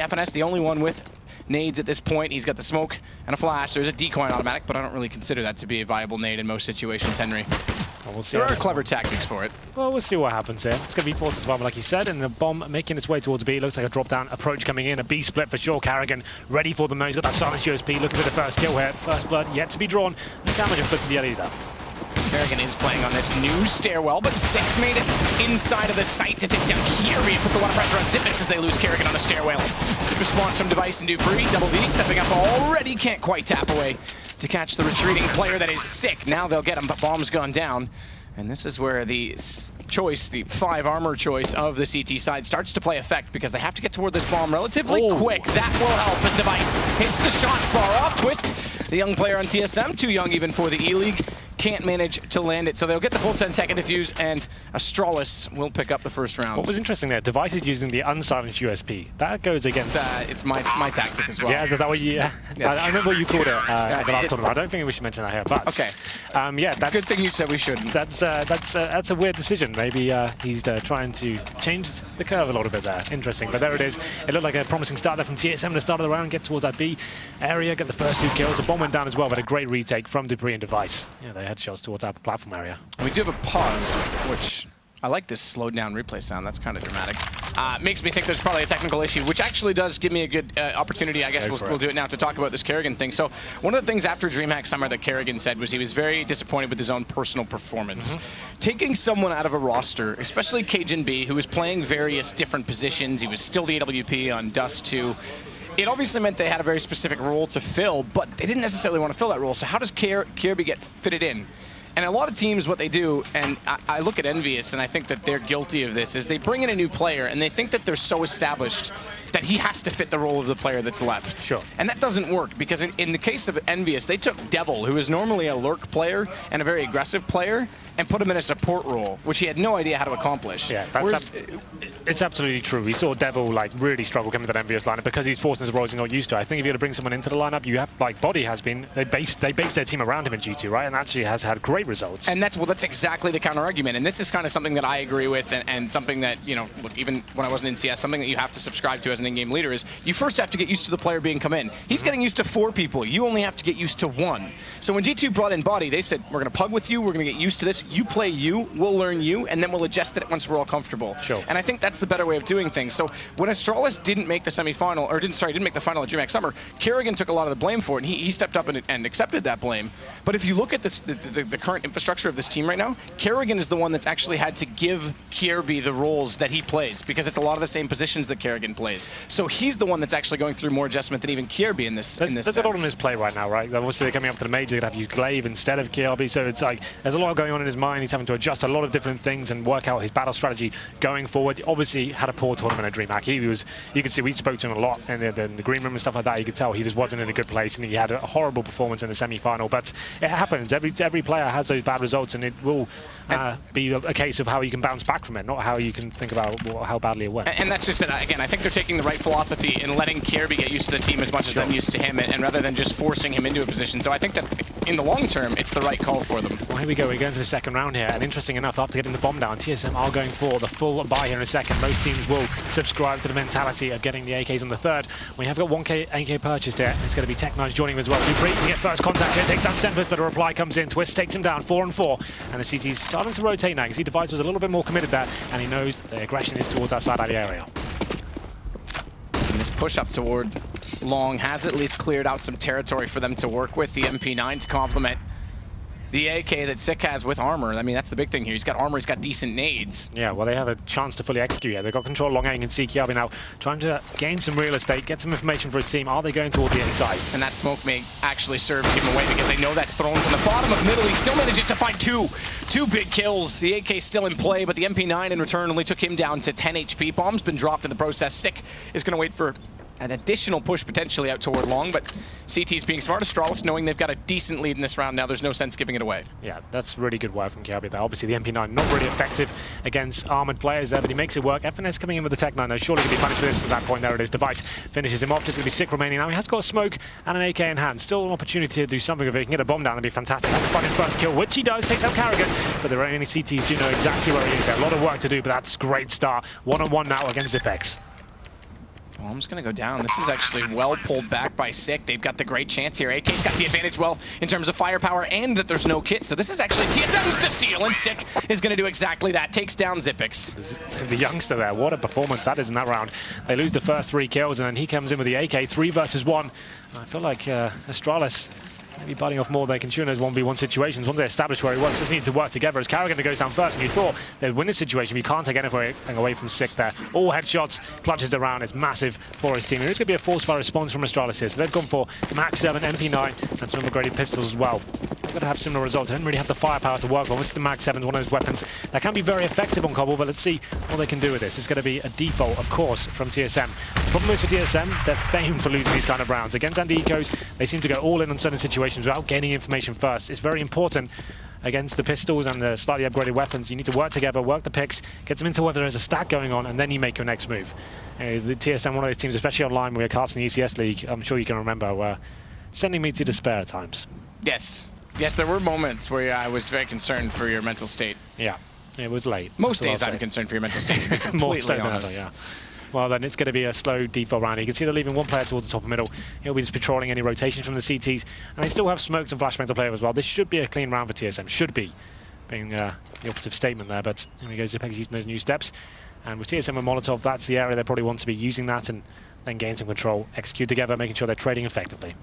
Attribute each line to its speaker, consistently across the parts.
Speaker 1: FNS, the only one with nades at this point. He's got the smoke and a flash. There's a decoy and automatic, but I don't really consider that to be a viable nade in most situations, Henry.
Speaker 2: Well, we'll see.
Speaker 1: There are clever tactics for it.
Speaker 2: Well, we'll see what happens here. It's going to be forced as well, like you said, and the bomb making its way towards B. Looks like a drop-down approach coming in. A B split for sure. Karrigan ready for them. He's got that silent USP. Looking for the first kill here. First blood yet to be drawn. The damage inflicted the LED though.
Speaker 1: Karrigan is playing on this new stairwell, but Six made it inside of the site to take down Kirby. It puts a lot of pressure on Zipix as they lose Karrigan on the stairwell. Response from Device and Dupree. Double D stepping up already. Can't quite tap away to catch the retreating player that is Sick. Now they'll get him, but bomb's gone down. And this is where the choice, the 5 armor choice of the CT side starts to play effect because they have to get toward this bomb relatively quick. That will help as Device hits the shot bar off. Twist, the young player on TSM, too young even for the E-League, can't manage to land it. So they'll get the full 10-second defuse, and Astralis will pick up the first round.
Speaker 2: What was interesting there, Device is using the unsilenced USP. That goes against...
Speaker 1: It's my tactic as well.
Speaker 2: Yeah, is that what you... Yes. I remember what you called it at the last tournament. I don't think we should mention that here, but...
Speaker 1: Okay.
Speaker 2: Yeah, that's...
Speaker 1: Good thing you said we shouldn't.
Speaker 2: That's a weird decision. Maybe he's trying to change the curve a little bit there. Interesting, but there it is. It looked like a promising start there from TSM at the start of the round. Get towards that B area, get the first 2 kills. The bomb went down as well, but a great retake from Dupree and Device. Yeah, they had shots towards our platform area.
Speaker 1: We do have a pause, which I like this slowed down replay sound. That's kind of dramatic. Makes me think there's probably a technical issue, which actually does give me a good opportunity. I guess we'll do it now to talk about this Karrigan thing. So one of the things after DreamHack Summer that Karrigan said was he was very disappointed with his own personal performance. Taking someone out of a roster, especially Cajun B, who was playing various different positions, he was still the AWP on Dust 2. It obviously meant they had a very specific role to fill, but they didn't necessarily want to fill that role. So how does Kirby get fitted in? And a lot of teams, what they do, and I look at Envious and I think that they're guilty of this, is they bring in a new player and they think that they're so established that he has to fit the role of the player that's left.
Speaker 2: Sure.
Speaker 1: And that doesn't work because in the case of Envious, they took Devil, who is normally a lurk player and a very aggressive player, and put him in a support role, which he had no idea how to accomplish.
Speaker 2: Yeah, it's absolutely true. We saw Devil like really struggle coming to that Envious lineup because he's forced into roles he's not used to. I think if you're to bring someone into the lineup, you have, like Body has been, they based their team around him in G2, right? And actually has had great results.
Speaker 1: And that's exactly the counter argument. And this is kind of something that I agree with, and something that, you know, look, even when I wasn't in CS, something that you have to subscribe to as an in-game leader is you first have to get used to the player being come in. He's getting used to 4 people. You only have to get used to 1. So when G2 brought in Body, they said, we're going to pug with you, we're going to get used to this, you play you, we'll learn you, and then we'll adjust it once we're all comfortable.
Speaker 2: Sure.
Speaker 1: And I think that's the better way of doing things. So when Astralis didn't make the semifinal, or didn't make the final at DreamHack Summer, Karrigan took a lot of the blame for it, and he stepped up and accepted that blame. But if you look at this, the current infrastructure of this team right now, Karrigan is the one that's actually had to give Kirby the roles that he plays, because it's a lot of the same positions that Karrigan plays. So he's the one that's actually going through more adjustment than even Kirby in this
Speaker 2: There's
Speaker 1: sense.
Speaker 2: a lot on his play right now, right? Obviously they're coming up to the major, they'd have you Glaive instead of Kirby, so it's like there's a lot going on in his mind. He's having to adjust a lot of different things and work out his battle strategy going forward. Obviously had a poor tournament at DreamHack. You could see we spoke to him a lot in the green room and stuff like that. You could tell he just wasn't in a good place, and he had a horrible performance in the semi-final. But it happens. Every player has those bad results, and it will be a case of how you can bounce back from it, not how you can think about how badly it went.
Speaker 1: And that's just it. Again, I think they're taking the right philosophy in letting Kirby get used to the team as much as I'm used to him, and rather than just forcing him into a position. So I think that in the long term, it's the right call for them.
Speaker 2: Well, here we go. We're going to the second round here, and interesting enough, after getting the bomb down, TSM are going for the full buy here in a second. Most teams will subscribe to the mentality of getting the AKs on the third. We have got 1K AK purchased here. It's going to be Tech9 joining him as well. Dupree can get first contact here, takes down Sempers, but a reply comes in. Twist takes him down, 4-4, and the CT's starting to rotate now. You can see Device was a little bit more committed there, and he knows the aggression is towards that side of the area.
Speaker 1: And this push up toward Long has at least cleared out some territory for them to work with. The MP9 to complement the AK that Sick has with armor. I mean, that's the big thing here. He's got armor, he's got decent nades. Yeah,
Speaker 2: well, they have a chance to fully execute here. They've got control long A and see Kiabi now trying to gain some real estate, get some information for his team. Are they going towards the inside?
Speaker 1: And that smoke may actually serve to give him away because they know that's thrown from the bottom of middle. He still manages to find two big kills. The AK still in play, but the MP9 in return only took him down to 10 HP. Bomb's been dropped in the process. Sick is going to wait for an additional push potentially out toward Long, but CT's being smart. Astralis knowing they've got a decent lead in this round now, there's no sense giving it away.
Speaker 2: Yeah, that's really good work from Kiabi there. Obviously the MP9 not really effective against armored players there, but he makes it work. FNS coming in with the Tech9 though, surely going to be punished for this. At that point there it is. Device finishes him off, just going to be Sick remaining now. He has got a smoke and an AK in hand. Still an opportunity to do something with it. He can get a bomb down and be fantastic. That's find his first kill, which he does, takes out Karrigan, but there are any CTs who know exactly where he is there. A lot of work to do, but that's a great start. 1-on-1 now against Zipex.
Speaker 1: Bomb's gonna go down. This is actually well pulled back by Sick. They've got the great chance here. AK's got the advantage well in terms of firepower and that there's no kit. So this is actually TSM's to steal, and Sick is gonna do exactly that. Takes down Xyp9x.
Speaker 2: The youngster there, what a performance that is in that round. They lose the first 3 kills and then he comes in with the AK, 3 versus 1. I feel like Astralis maybe biting off more than they can chew in those 1v1 situations. Once they establish where he was, just need to work together. As Karrigan goes down first, and you thought they'd win this situation, but you can't take anything away from Sick there. All headshots, clutches around. It's massive for his team. There is going to be a force fire response from Astralis here. So they've gone for the Max 7, MP9, and some upgraded pistols as well. They're going to have similar results. They don't really have the firepower to work with. Obviously, the Max 7 is one of those weapons that can be very effective on Cobble, but let's see what they can do with this. It's going to be a default, of course, from TSM. The problem is for TSM, they're famed for losing these kind of rounds. Against anti-ecos, they seem to go all in on certain situations without gaining information first. It's very important against the pistols and the slightly upgraded weapons. You need to work together, work the picks, get them into whether there's a stack going on, and then you make your next move. The TSM, one of those teams, especially online, we were casting the ECS League, I'm sure you can remember, were sending me to despair at times.
Speaker 1: Yes. Yes, there were moments where I was very concerned for your mental state.
Speaker 2: Yeah, it was late.
Speaker 1: Most days I'm concerned for your mental state, to be completely honest.
Speaker 2: Yeah. Well, then it's going to be a slow default round. You can see they're leaving one player towards the top and middle. He'll be just patrolling any rotation from the CTs. And they still have smokes and flashbangs to play with as well. This should be a clean round for TSM. Should be, being the operative statement there. But here we go, Xyp9x using those new steps. And with TSM and Molotov, that's the area they probably want to be using that and then gain some control, execute together, making sure they're trading effectively.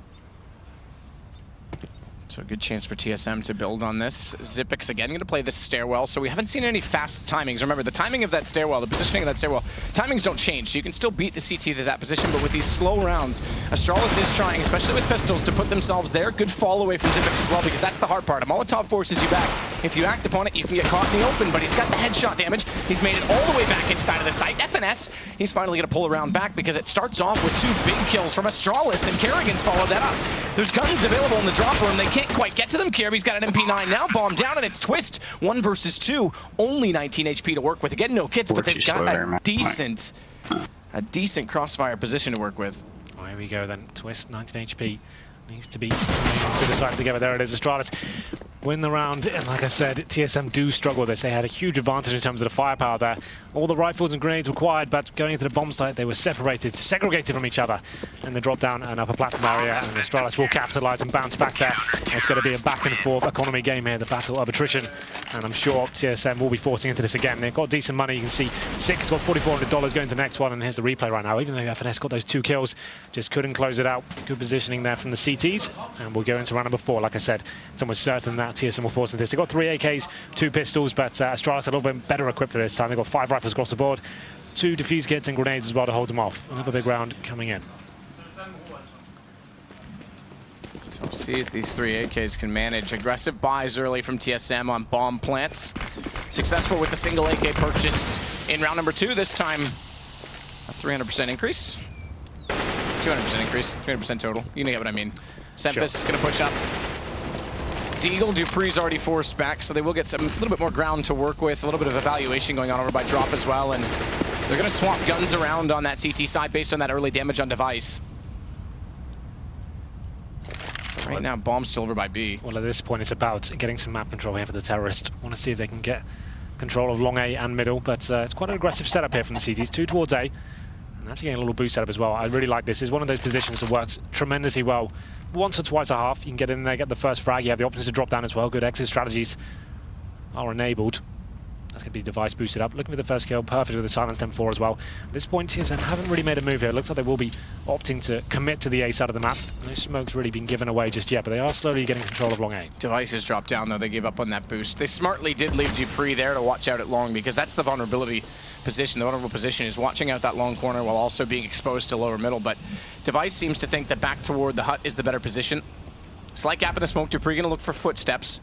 Speaker 1: So a good chance for TSM to build on this. Xyp9x again going to play this stairwell, so we haven't seen any fast timings. Remember, the timing of that stairwell, the positioning of that stairwell, timings don't change, so you can still beat the CT to that position, but with these slow rounds, Astralis is trying, especially with pistols, to put themselves there. Good fall away from Xyp9x as well, because that's the hard part. A Molotov forces you back. If you act upon it, you can get caught in the open, but he's got the headshot damage. He's made it all the way back inside of the site. FNS, he's finally going to pull around back because it starts off with 2 big kills from Astralis, and Karrigan's followed that up. There's guns available in the drop room. They can't quite get to them. Kirby's got an MP9 now, bomb down, and it's Twist. 1 versus 2. Only 19 HP to work with. Again, no kits, but they've got a decent crossfire position to work with.
Speaker 2: Oh, here we go then. Twist, 19 HP. Needs to be to the side together. There it is, Astralis. Win the round, and like I said, TSM do struggle with this. They had a huge advantage in terms of the firepower there. All the rifles and grenades required, but going into the bomb site, they were separated, segregated from each other. And they dropped down an upper platform area, and Astralis will capitalize and bounce back there. It's going to be a back and forth economy game here, the battle of attrition. And I'm sure TSM will be forcing into this again. They've got decent money. You can see Sick's got $4,400 going to the next one, and here's the replay right now. Even though FNS got those 2 kills, just couldn't close it out. Good positioning there from the CTs, and we'll go into round number 4. Like I said, it's almost certain that TSM will force into this. They've got 3 AKs, 2 pistols, but Astralis a little bit better equipped for this time. They've got 5 rifles across the board, 2 defuse kits and grenades as well to hold them off. Another big round coming in.
Speaker 1: So we'll see if these 3 AKs can manage. Aggressive buys early from TSM on bomb plants. Successful with the single AK purchase in round number 2. This time, a 300% increase. 200% increase, 300% total. You know what I mean. Sempus is going to push up. Deagle, Dupree's already forced back, so they will get some little bit more ground to work with, a little bit of evaluation going on over by Drop as well, and they're going to swap guns around on that CT side based on that early damage on device. Right now, bomb's still over by B.
Speaker 2: Well, at this point, it's about getting some map control here for the terrorist. Want to see if they can get control of long A and middle, but it's quite an aggressive setup here from the CTs. 2 towards A, and actually getting a little boost setup as well. I really like this. It's one of those positions that works tremendously well. Once or twice a half, you can get in there, get the first frag. You have the options to drop down as well. Good exit strategies are enabled. That's going to be device boosted up. Looking for the first kill, perfect with the silenced M4 as well. At this point, TSM haven't really made a move here. It looks like they will be opting to commit to the A side of the map. No smoke's really been given away just yet, but they are slowly getting control of long A.
Speaker 1: Device has dropped down, though. They gave up on that boost. They smartly did leave Dupree there to watch out at long, because that's the vulnerability position. The vulnerable position is watching out that long corner while also being exposed to lower middle, but Device seems to think that back toward the hut is the better position. Slight gap in the smoke. Dupree going to look for footsteps.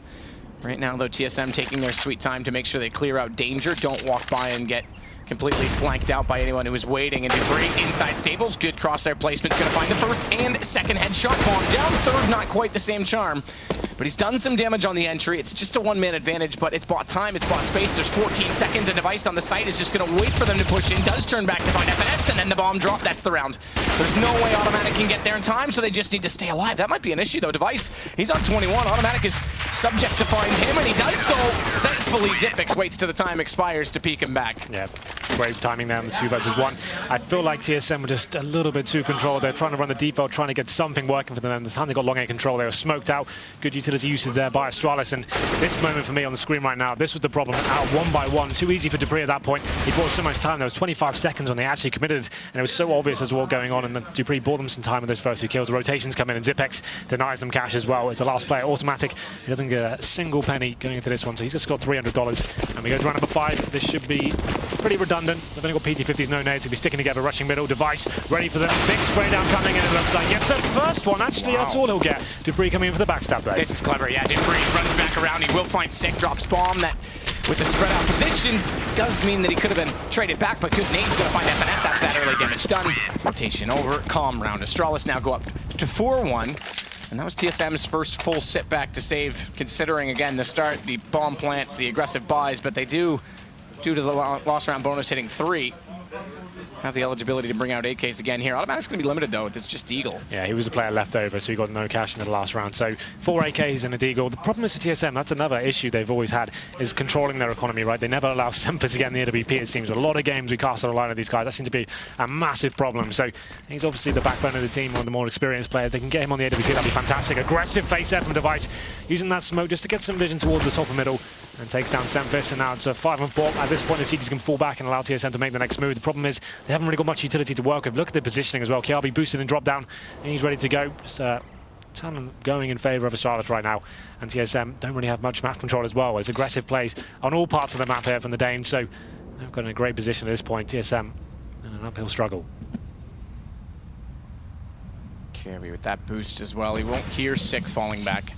Speaker 1: Right now, though, TSM taking their sweet time to make sure they clear out danger. Don't walk by and get completely flanked out by anyone who is waiting. And Dupree inside stables. Good crosshair placement's going to find the first and second headshot. Bomb down. Third, not quite the same charm. But he's done some damage on the entry. It's just a 1-man advantage, but it's bought time, it's bought space. There's 14 seconds, and Device on the site is just going to wait for them to push in. Does turn back to find FNS, and then the bomb drop. That's the round. There's no way Automatic can get there in time, so they just need to stay alive. That might be an issue, though. Device, he's on 21. Automatic is subject to find him, and he does so. Thankfully, Xyp9x waits till the time expires to peek him back.
Speaker 2: Yeah, great timing there on the 2 versus 1. I feel like TSM were just a little bit too controlled. They're trying to run the default, trying to get something working for them. And the time they got long A control, they were smoked out. Good utility usage there by Astralis. And this moment for me on the screen right now, this was the problem. Out 1 by 1, too easy for Dupree at that point. He bought so much time. There was 25 seconds when they actually committed, and it was so obvious as well going on. And then Dupree bought them some time with those first 2 kills. The rotations come in, and Zipex denies them cash as well. It's the last player, automatic. He doesn't get a single penny going into this one, so he's just got $300. And we go to round number 5. This should be pretty redundant. They've only got PT50s, no nades to be sticking together, rushing middle. Device ready for the big spray down coming in. It looks like it's the first one. Actually, that's all he'll get. Dupree coming in for the backstab there.
Speaker 1: This is clever. Yeah, Dupree runs back around. He will find Sick, drops bomb. That with the spread out positions does mean that he could have been traded back, but good nade's going to find FNS after that early damage done. Rotation over, calm round. Astralis now go up to 4-1. And that was TSM's first full sit back to save, considering, again, the start, the bomb plants, the aggressive buys, but they do, due to the lost round bonus hitting 3, have the eligibility to bring out AKs again here. Automatic's going to be limited, though. It's just Deagle.
Speaker 2: Yeah, he was the player left over, so he got no cash in the last round. So 4 AKs and a Deagle. The problem is for TSM, that's another issue they've always had, is controlling their economy, right? They never allow Semper to get in the AWP, it seems. A lot of games we cast on the line of these guys. That seems to be a massive problem. So he's obviously the backbone of the team, one of the more experienced players. They can get him on the AWP, that'd be fantastic. Aggressive face there from Device, using that smoke just to get some vision towards the top and middle, and takes down Semfis, and now it's a 5-on-4. At this point, the Seekers can fall back and allow TSM to make the next move. The problem is they haven't really got much utility to work with. Look at the positioning as well. Kiabi boosted and dropped down, and he's ready to go. Just a ton going in favour of Astralis right now, and TSM don't really have much map control as well. There's aggressive plays on all parts of the map here from the Danes, so they've got in a great position at this point. TSM in an uphill struggle.
Speaker 1: Kirby with that boost as well. He won't hear Sick falling back.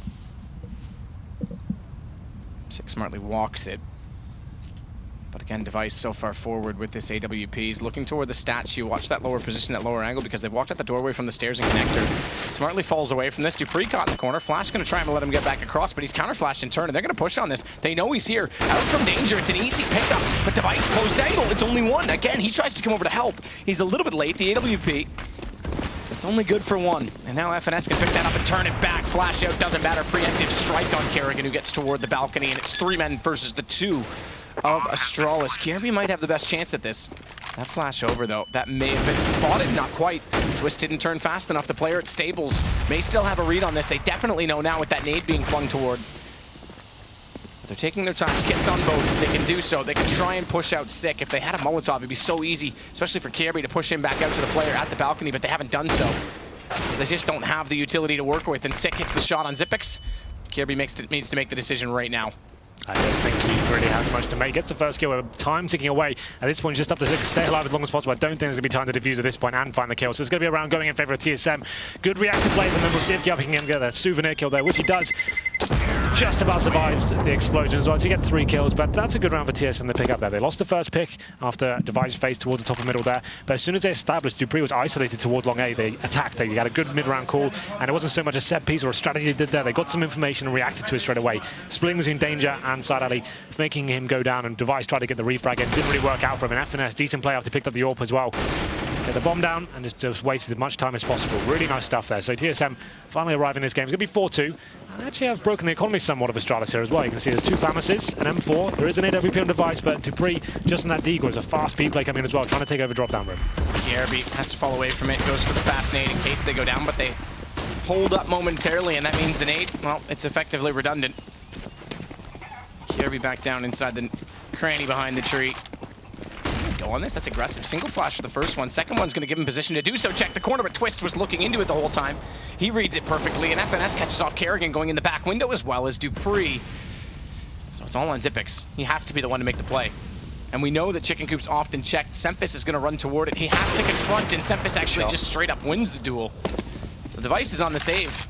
Speaker 1: Sick smartly walks it. But again, Device so far forward with this AWP. He's looking toward the statue. Watch that lower position, that lower angle, because they've walked out the doorway from the stairs and connector. Smartly falls away from this. Dupree caught in the corner. Flash going to try and let him get back across, but he's counter-flashed in turn, and they're going to push on this. They know he's here. Out from danger. It's an easy pickup, but Device close angle. It's only 1. Again, he tries to come over to help. He's a little bit late. The AWP, it's only good for 1. And now FNS can pick that up and turn it back. Flash out, doesn't matter. Preemptive strike on Kerrigan, who gets toward the balcony, and it's 3 men versus the 2 of Astralis. Kirby might have the best chance at this. That flash over, though, that may have been spotted. Not quite. Twist didn't turn fast enough. The player at Stables may still have a read on this. They definitely know now with that nade being flung toward. But they're taking their time. Kits on both. They can do so. They can try and push out Sick. If they had a Molotov, it'd be so easy, especially for Kirby, to push him back out to the player at the balcony, but they haven't done so, because they just don't have the utility to work with. And Sick hits the shot on Zipex. Kirby needs to make the decision right now.
Speaker 2: I don't think he really has much to make. Gets the first kill with time ticking away. At this point, just up to Sick, stay alive as long as possible. I don't think there's going to be time to defuse at this point and find the kill. So it's going to be a round going in favor of TSM. Good reactive play from them. We'll see if Kirby can get a souvenir kill there, which he does. Just about survives the explosion as well. So you get 3 kills, but that's a good round for TSM to pick up there. They lost the first pick after Device face towards the top and middle there, but as soon as they established Dupree was isolated towards long A, they attacked. They got a good mid-round call, and it wasn't so much a set piece or a strategy they did there. They got some information and reacted to it straight away. Splitting between Danger and Side Alley, making him go down, and Device tried to get the refrag in. Didn't really work out for him. And FNS, decent play after he picked up the AWP as well. Get the bomb down and just wasted as much time as possible. Really nice stuff there. So TSM finally arriving in this game. It's going to be 4-2. And actually have broken the economy somewhat of Astralis here as well. You can see there's 2 Famases, an M4. There is an AWP on Device, but Dupree, just in that Deagle, is a fast speed play coming in as well, trying to take over drop down room.
Speaker 1: Kirby has to fall away from it, goes for the fast nade in case they go down, but they hold up momentarily, and that means the nade, well, it's effectively redundant. Kirby back down inside the cranny behind the tree. Go on this, that's aggressive. Single flash for the first one. Second one's going to give him position to do so. Check the corner, but Twist was looking into it the whole time. He reads it perfectly, and FNS catches off Kerrigan going in the back window as well as Dupree. So it's all on Zipex. He has to be the one to make the play. And we know that Chicken Coop's often checked. Semfis is going to run toward it. He has to confront, and Semfis actually just straight up wins the duel. So Device is on the save.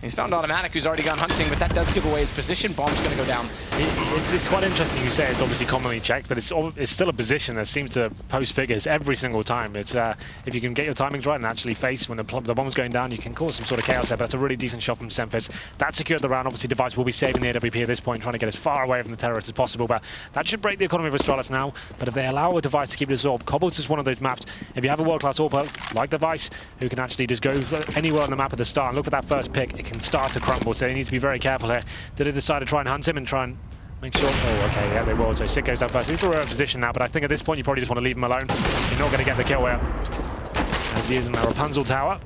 Speaker 1: He's found Automatic, who's already gone hunting, but that does give away his position. Bomb's going to go down.
Speaker 2: It's quite interesting you say it's obviously commonly checked, but it's still a position that seems to post figures every single time. It's if you can get your timings right and actually face when the bomb's going down, you can cause some sort of chaos there, but that's a really decent shot from Semfis. That secured the round. Obviously, Device will be saving the AWP at this point, trying to get as far away from the terrorists as possible, but that should break the economy of Astralis now. But if they allow a Device to keep it absorbed, Cobbles is one of those maps. If you have a world-class AWP like Device, who can actually just go anywhere on the map at the start and look for that first pick, it can start to crumble. So they need to be very careful here. Did they decide to try and hunt him and try and Make sure. Oh, okay, yeah, they will. So Sick goes down first. He's already in position now, but I think at this point you probably just want to leave him alone. You're not going to get the kill here. As he is in the Rapunzel tower.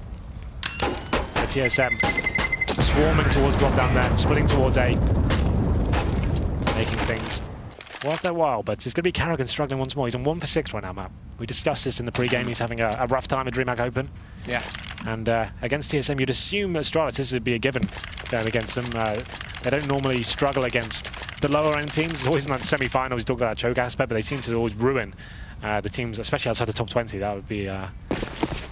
Speaker 2: The TSM swarming towards drop down there, splitting towards A. Making things worth their while, but it's going to be Kerrigan struggling once more. He's on 1 for 6 right now, Matt. We discussed this in the pre-game. He's having a rough time at DreamHack Open. Yeah. And against TSM, you'd assume Astralis, this would be a given going against them. They don't normally struggle against the lower-end teams. It's always in that semi-finals, you talk about that choke aspect, but they seem to always ruin the teams, especially outside the top 20. That would be a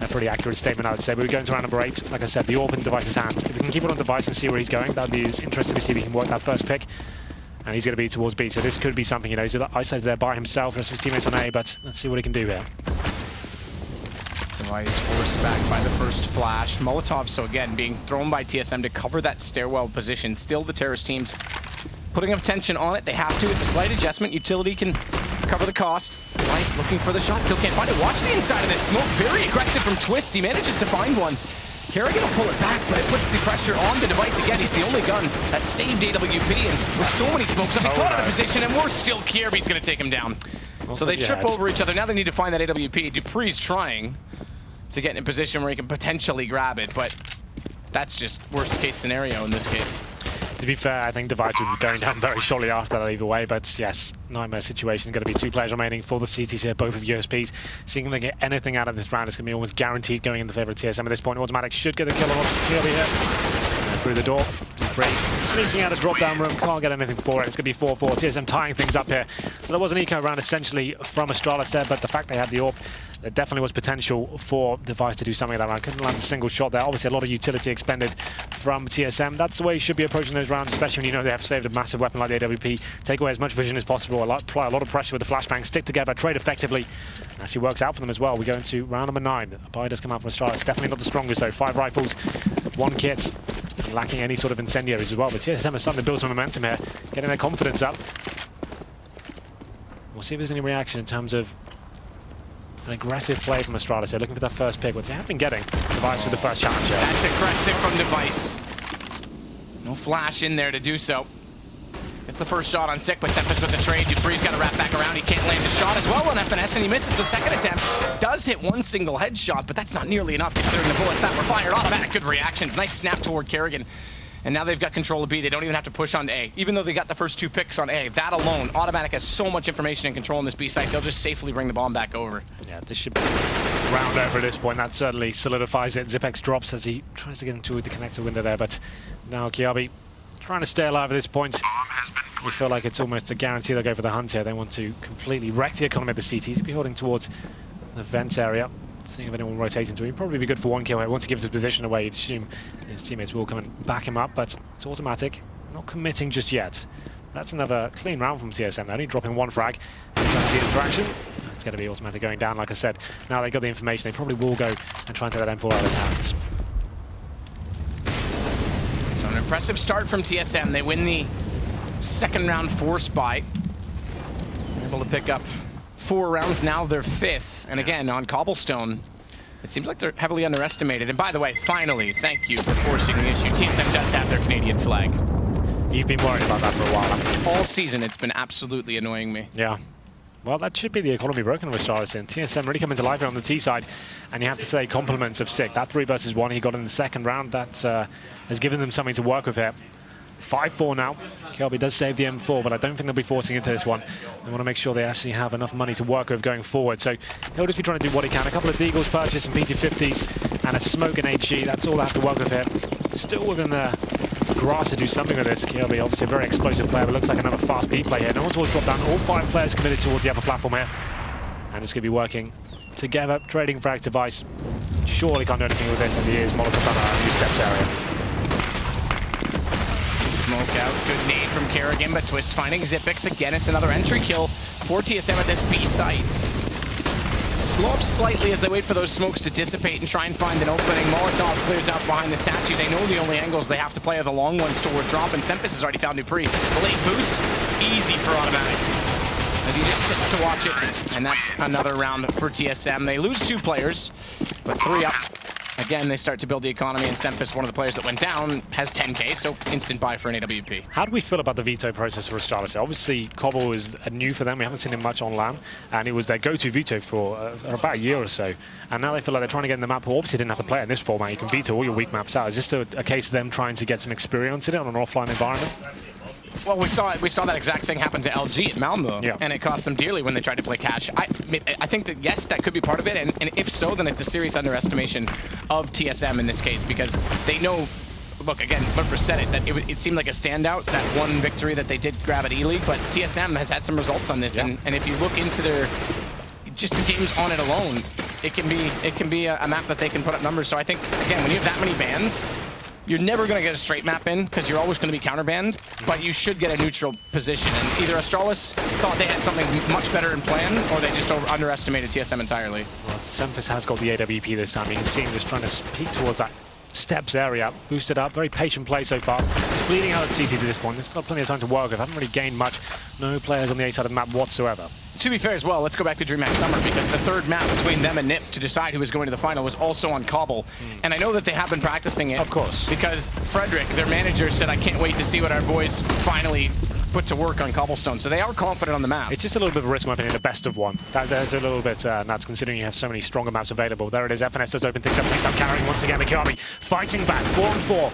Speaker 2: pretty accurate statement, I would say. But we go into round number 8. Like I said, the AWP in Device's hands. If we can keep it on Device and see where he's going, that would be interesting to see if he can work that first pick. And he's going to be towards B, so this could be something, you know, he's isolated there by himself, rest of his teammates on A, but let's see what he can do here.
Speaker 1: Device forced back by the first flash. Molotov, so again, being thrown by TSM to cover that stairwell position. Still the terrorist teams putting attention on it. They have to. It's a slight adjustment. Utility can cover the cost. Device looking for the shot. Still can't find it. Watch the inside of this smoke. Very aggressive from Twist. He manages to find one. Kerrigan will pull it back, but it puts the pressure on the Device again. He's the only gun that saved AWP, and with so many smokes up, he caught out of position, and we're still Kirby's going to take him down. So they trip over each other. Now they need to find that AWP. Dupree's trying to get in a position where he can potentially grab it, but that's just worst case scenario in this case.
Speaker 2: To be fair, I think Device would be going down very shortly after that either way, but yes, nightmare situation. Going to be 2 players remaining for the CTs here, both of USPs. Seeing if they get anything out of this round, it's going to be almost guaranteed going in the favor of TSM at this point. Automatic should get a kill on Kirby here. And through the door, Dupree sneaking out of drop-down room, can't get anything for it. It's going to be 4-4, TSM tying things up here. So there was an eco round essentially from Astralis there, but the fact they had the AWP, there definitely was potential for Device to do something that round. Couldn't land a single shot there. Obviously, a lot of utility expended from TSM. That's the way you should be approaching those rounds, especially when you know they have saved a massive weapon like the AWP. Take away as much vision as possible, apply a lot of pressure with the flashbang, stick together, trade effectively. Actually works out for them as well. We go into round number 9. A buy does come out from Astralis. Definitely not the strongest though. 5 rifles, 1 kit, and lacking any sort of incendiaries as well. But TSM is starting to build some momentum here, getting their confidence up. We'll see if there's any reaction in terms of an aggressive play from Astralis here, looking for that first pick, which they have been getting. Device with the first challenge here.
Speaker 1: That's aggressive from Device. No flash in there to do so. It's the first shot on Sick, but Tempest with the trade. Dupree's got to wrap back around. He can't land a shot as well on FNS, and he misses the second attempt. Does hit 1 single headshot, but that's not nearly enough considering the bullets that were fired. Automatic good reactions. Nice snap toward Kerrigan. And now they've got control of B. They don't even have to push on A. Even though they got the first 2 picks on A, that alone, Automatic has so much information and control on this B site, they'll just safely bring the bomb back over.
Speaker 2: Yeah, this should be round over at this point. That certainly solidifies it. Zipex drops as he tries to get into the connector window there, but now Kiabi trying to stay alive at this point. We feel like it's almost a guarantee they'll go for the hunt here. They want to completely wreck the economy of the CTs. He'll be holding towards the vent area. Seeing if anyone rotates into him. He'd probably be good for 1 kill here. Once he gives his position away, you'd assume his teammates will come and back him up, but it's automatic. Not committing just yet. That's another clean round from TSM. They're only dropping 1 frag. Here comes the interaction. It's going to be automatic going down, like I said. Now they've got the information, they probably will go and try and take that M4 out of his hands.
Speaker 1: So an impressive start from TSM. They win the second round force buy. Able to pick up 4 rounds, now they're 5th. And again, on Cobblestone, it seems like they're heavily underestimated. And by the way, finally, thank you for forcing the issue. TSM does have their Canadian flag.
Speaker 2: You've been worried about that for a while, haven't you?
Speaker 1: All season, it's been absolutely annoying me.
Speaker 2: Yeah. Well, that should be the economy broken with Astralis in. TSM really coming to life here on the T side. And you have to say compliments of Sick. That 3 versus 1 he got in the second round, that has given them something to work with here. 5-4 now. Kelby does save the M4, but I don't think they'll be forcing into this one. They want to make sure they actually have enough money to work with going forward. So he'll just be trying to do what he can. A couple of Deagles purchase, some PT-50s, and a smoke and HG. That's all they have to work with here. Still within the grasp to do something with this. Kelby, obviously a very explosive player, but looks like another fast B play here. No one's towards drop down. All 5 players committed towards the upper platform here. And it's going to be working together. Trading frag Device. Surely can't do anything with this, and he is Molotov down a few steps area.
Speaker 1: Smoke out, good nade from Kerrigan, but Twist finding Zipix again. It's another entry kill for TSM at this B site. Slow up slightly as they wait for those smokes to dissipate and try and find an opening. Molotov clears out behind the statue. They know the only angles they have to play are the long ones toward drop, and Sempis has already found Dupree. The late boost, easy for Automatic, as he just sits to watch it. And that's another round for TSM. They lose 2 players, but 3 up. again, they start to build the economy, and Semphis, one of the players that went down, has 10k, so instant buy for an AWP.
Speaker 2: How do we feel about the veto process for Astralis? Obviously, Cobble is new for them. We haven't seen him much on LAN, and it was their go-to veto for about a year or so. And now they feel like they're trying to get in the map who obviously didn't have to play in this format. You can veto all your weak maps out. Is this a case of them trying to get some experience in it on an offline environment?
Speaker 1: Well, we saw that exact thing happen to LG at Malmo, and it cost them dearly when they tried to play cash. I think that, yes, that could be part of it, and if so, then it's a serious underestimation of TSM in this case, because they know, look, again, Lurper said it, that it seemed like a standout, that one victory that they did grab at E-League, but TSM has had some results on this, and if you look into their, just the games on it alone, it can be a map that they can put up numbers. So I think, again, when you have that many bans, you're never going to get a straight map in, because you're always going to be counterbanned, but you should get a neutral position. And either Astralis thought they had something much better in plan, or they just underestimated TSM entirely.
Speaker 2: Well, Semphis has got the AWP this time. You can see him just trying to peek towards that steps area, boosted up, very patient play so far. He's bleeding out at CT to this point. There's still plenty of time to work with. Haven't really gained much. No players on the A side of the map whatsoever.
Speaker 1: To be fair as well, let's go back to DreamHack Summer, because the third map between them and NIP to decide who was going to the final was also on Cobble. And I know that they have been practicing it.
Speaker 2: Of course.
Speaker 1: Because Frederick, their manager, said, I can't wait to see what our boys finally put to work on Cobblestone. So they are confident on the map.
Speaker 2: It's just a little bit of a risk, in my opinion, a best of one. There's a little bit nuts, considering you have so many stronger maps available. There it is. FNS does open things up. Takes up carrying once again. The Kiabi fighting back. 4-4.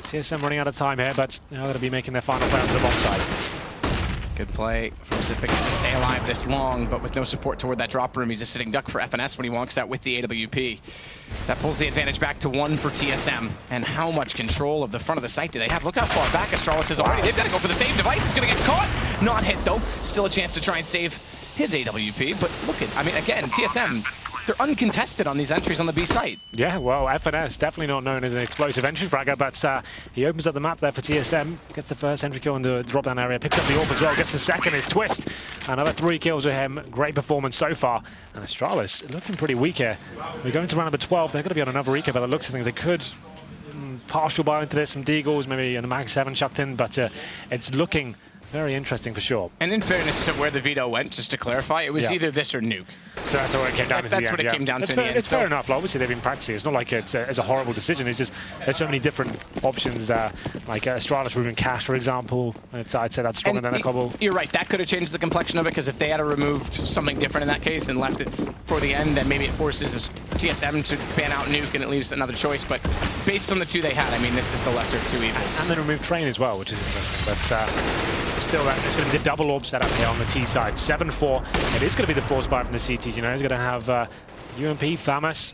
Speaker 2: TSM running out of time here, but now they're going to be making their final play onto the bomb side.
Speaker 1: Good play from Zipix to stay alive this long, but with no support toward that drop room. He's a sitting duck for FNS when he walks out with the AWP. That pulls the advantage back to 1 for TSM. And how much control of the front of the site do they have? Look how far back Astralis is already. They've got to go for the save device. It's going to get caught. Not hit, though. Still a chance to try and save his AWP. But look at, I mean, again, TSM, they're uncontested on these entries on the B site.
Speaker 2: Yeah, well, FNS, definitely not known as an explosive entry fragger, but he opens up the map there for TSM, gets the first entry kill in the drop-down area, picks up the AWP as well, gets the second, his twist. Another 3 kills with him. Great performance so far. And Astralis looking pretty weak here. We're going to round number 12. They're going to be on another eco, by the looks of things. They could partial buy into this, some deagles, maybe a Mag 7 chucked in, but it's looking very interesting for sure.
Speaker 1: And in fairness to where the veto went, just to clarify, it was either this or nuke.
Speaker 2: So that's what it came down to.
Speaker 1: That's what it came down to in the end.
Speaker 2: It's fair enough. Like, obviously, they've been practicing. It's not like it's a horrible decision. It's just there's so many different options. Like Astralis removing Cash, for example. I'd say that's stronger than a Cobble.
Speaker 1: You're right. That could have changed the complexion of it, because if they had removed something different in that case and left it for the end, then maybe it forces TSM to ban out nuke and it leaves another choice. But based on the 2 they had, I mean, this is the lesser of 2 evils.
Speaker 2: And then remove Train as well, which is interesting. But still, it's going to be the double orb setup here on the T side. 7-4. It is going to be the force buy from the CTs. You know, he's going to have UMP, Famas.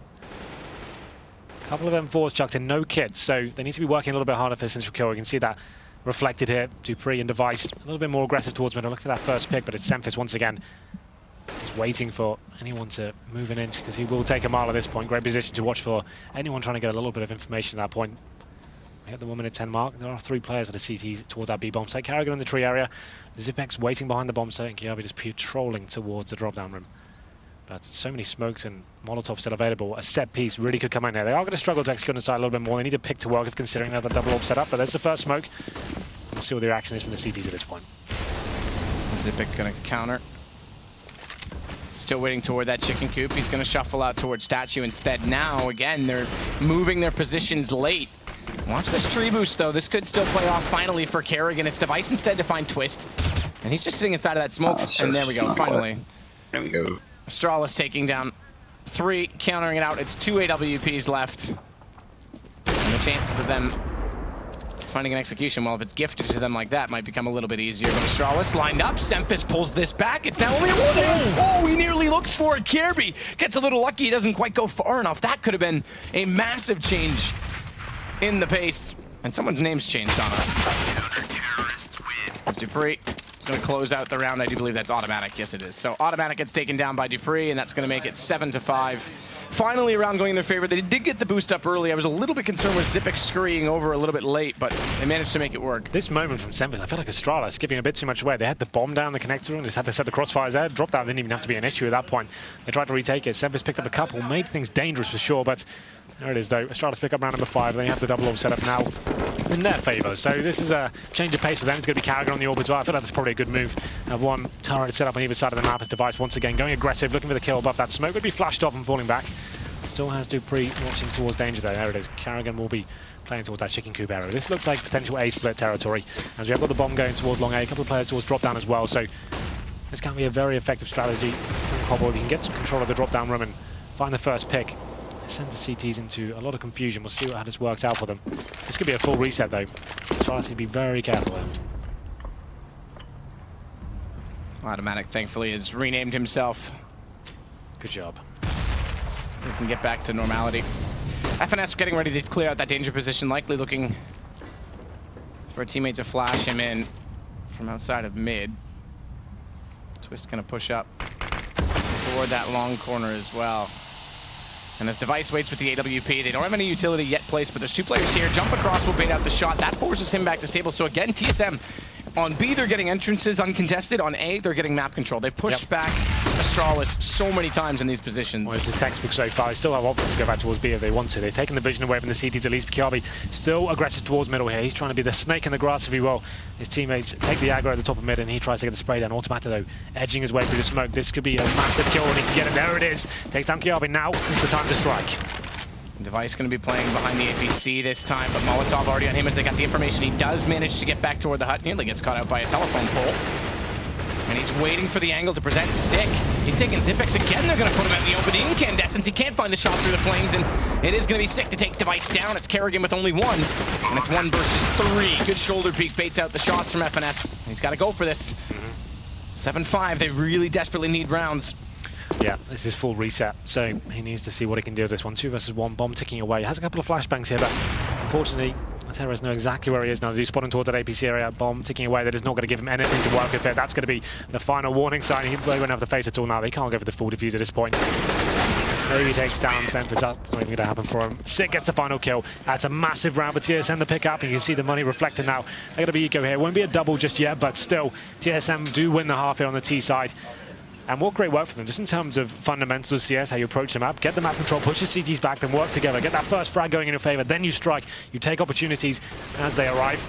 Speaker 2: A couple of M4s chucked in, no kits. So they need to be working a little bit harder for central kill. We can see that reflected here. Dupree and Device a little bit more aggressive towards middle. Look for that first pick, but it's Semphis once again. He's waiting for anyone to move an inch, because he will take a mile at this point. Great position to watch for anyone trying to get a little bit of information at that point. We hit the 1 minute 10 mark. There are 3 players with the CTs towards that B bomb site. Carrigan in the tree area. Zipex waiting behind the bomb site, and Kiabi just patrolling towards the drop down room. But so many smokes and Molotov still available. A set piece really could come in there. They are going to struggle to execute on the side a little bit more. They need a pick to work if considering another double orb setup. But there's the first smoke. We'll see what the reaction is from the CTs at this point.
Speaker 1: Zipic going to counter. Still waiting toward that chicken coop. He's going to shuffle out towards Statue instead. Now, again, they're moving their positions late. Watch this tree boost, though. This could still play off finally for Kerrigan. It's Device instead to find Twist. And he's just sitting inside of that smoke. And there we go, finally.
Speaker 3: There we go.
Speaker 1: Astralis taking down 3, countering it out. It's 2 AWPs left. And the chances of them finding an execution, well, if it's gifted to them like that, might become a little bit easier. But Astralis lined up. Semphis pulls this back. It's now only a 1. Oh, he nearly looks for it. Kirby gets a little lucky. He doesn't quite go far enough. That could have been a massive change in the pace. And someone's name's changed on us. It's Dupree. Going to close out the round. I do believe that's automatic. Yes, it is. So automatic gets taken down by Dupree, and that's going to make it 7-5. Finally, a round going in their favor. They did get the boost up early. I was a little bit concerned with Zipic scurrying over a little bit late, but they managed to make it work.
Speaker 2: This moment from Semphis, I feel like Astralis giving a bit too much away. They had the bomb down the connector and just had to set the crossfires there. Drop down didn't even have to be an issue at that point. They tried to retake it. Semphis picked up a couple, made things dangerous for sure, but there it is though. Astralis pick up round number 5. They have the double orb set up now in their favor. So this is a change of pace for them. It's going to be Carrigan on the orb as well. I feel like that's probably a good move. Have 1 turret set up on either side of the map as Device once again going aggressive, looking for the kill above that smoke. Would be flashed off and falling back. It's Still has Dupree watching towards danger though. There it is. Carrigan will be playing towards that chicken coop area. This looks like potential A split territory. As we have got the bomb going towards long A, a couple of players towards drop down as well. So this can be a very effective strategy from Cobble. If he can get some control of the drop down room and find the first pick, it sends the CTs into a lot of confusion. We'll see how this works out for them. This could be a full reset though. Astralis need to be very careful there.
Speaker 1: Automatic, thankfully, has renamed himself.
Speaker 2: Good job.
Speaker 1: We can get back to normality. FNS getting ready to clear out that danger position, likely looking for a teammate to flash him in from outside of mid. Twist gonna push up toward that long corner as well. And as Device waits with the AWP, they don't have any utility yet placed, but there's two players here. Jump across will bait out the shot. That forces him back to stable. So again, TSM on B, they're getting entrances uncontested. On A, they're getting map control. They've pushed back Astralis so many times in these positions.
Speaker 2: Well, this is textbook so far. They still have options to go back towards B if they want to. They've taken the vision away from the CTs at least. Kiabi still aggressive towards middle here. He's trying to be the snake in the grass, if you will. His teammates take the aggro at the top of mid, and he tries to get the spray down. Automatic, though, edging his way through the smoke. This could be a massive kill, and he can get it. There it is. Takes down Kiabi. Now is the time to strike.
Speaker 1: Device going to be playing behind the APC this time, but Molotov already on him as they got the information. He does manage to get back toward the hut. Nearly gets caught out by a telephone pole. And he's waiting for the angle to present. Sick. He's taking Zipex again. They're going to put him out in the open. Incandescence. He can't find the shot through the flames, and it is going to be Sick to take Device down. It's Carrigan with only one, and it's 1 versus 3. Good shoulder peek baits out the shots from FNS. He's got to go for this. 7-5. They really desperately need rounds.
Speaker 2: Yeah, this is full reset, so he needs to see what he can do with this one. 2 versus 1, bomb ticking away. Has a couple of flashbangs here, but unfortunately, the terrorists know exactly where he is now. They do spot him towards that APC area. Bomb ticking away. That is not going to give him anything to work with here. That's going to be the final warning sign. He won't have the face at all now. They can't go for the full defuse at this point. Maybe he takes down Semfis. That's not even going to happen for him. Sick gets the final kill. That's a massive round for TSM to pick up. You can see the money reflected now. They're going to be eco here. It won't be a double just yet, but still, TSM do win the half here on the T side. And what great work for them, just in terms of fundamentals of CS, how you approach the map, get the map control, push the CTs back, then work together, get that first frag going in your favor, then you strike, you take opportunities as they arrive.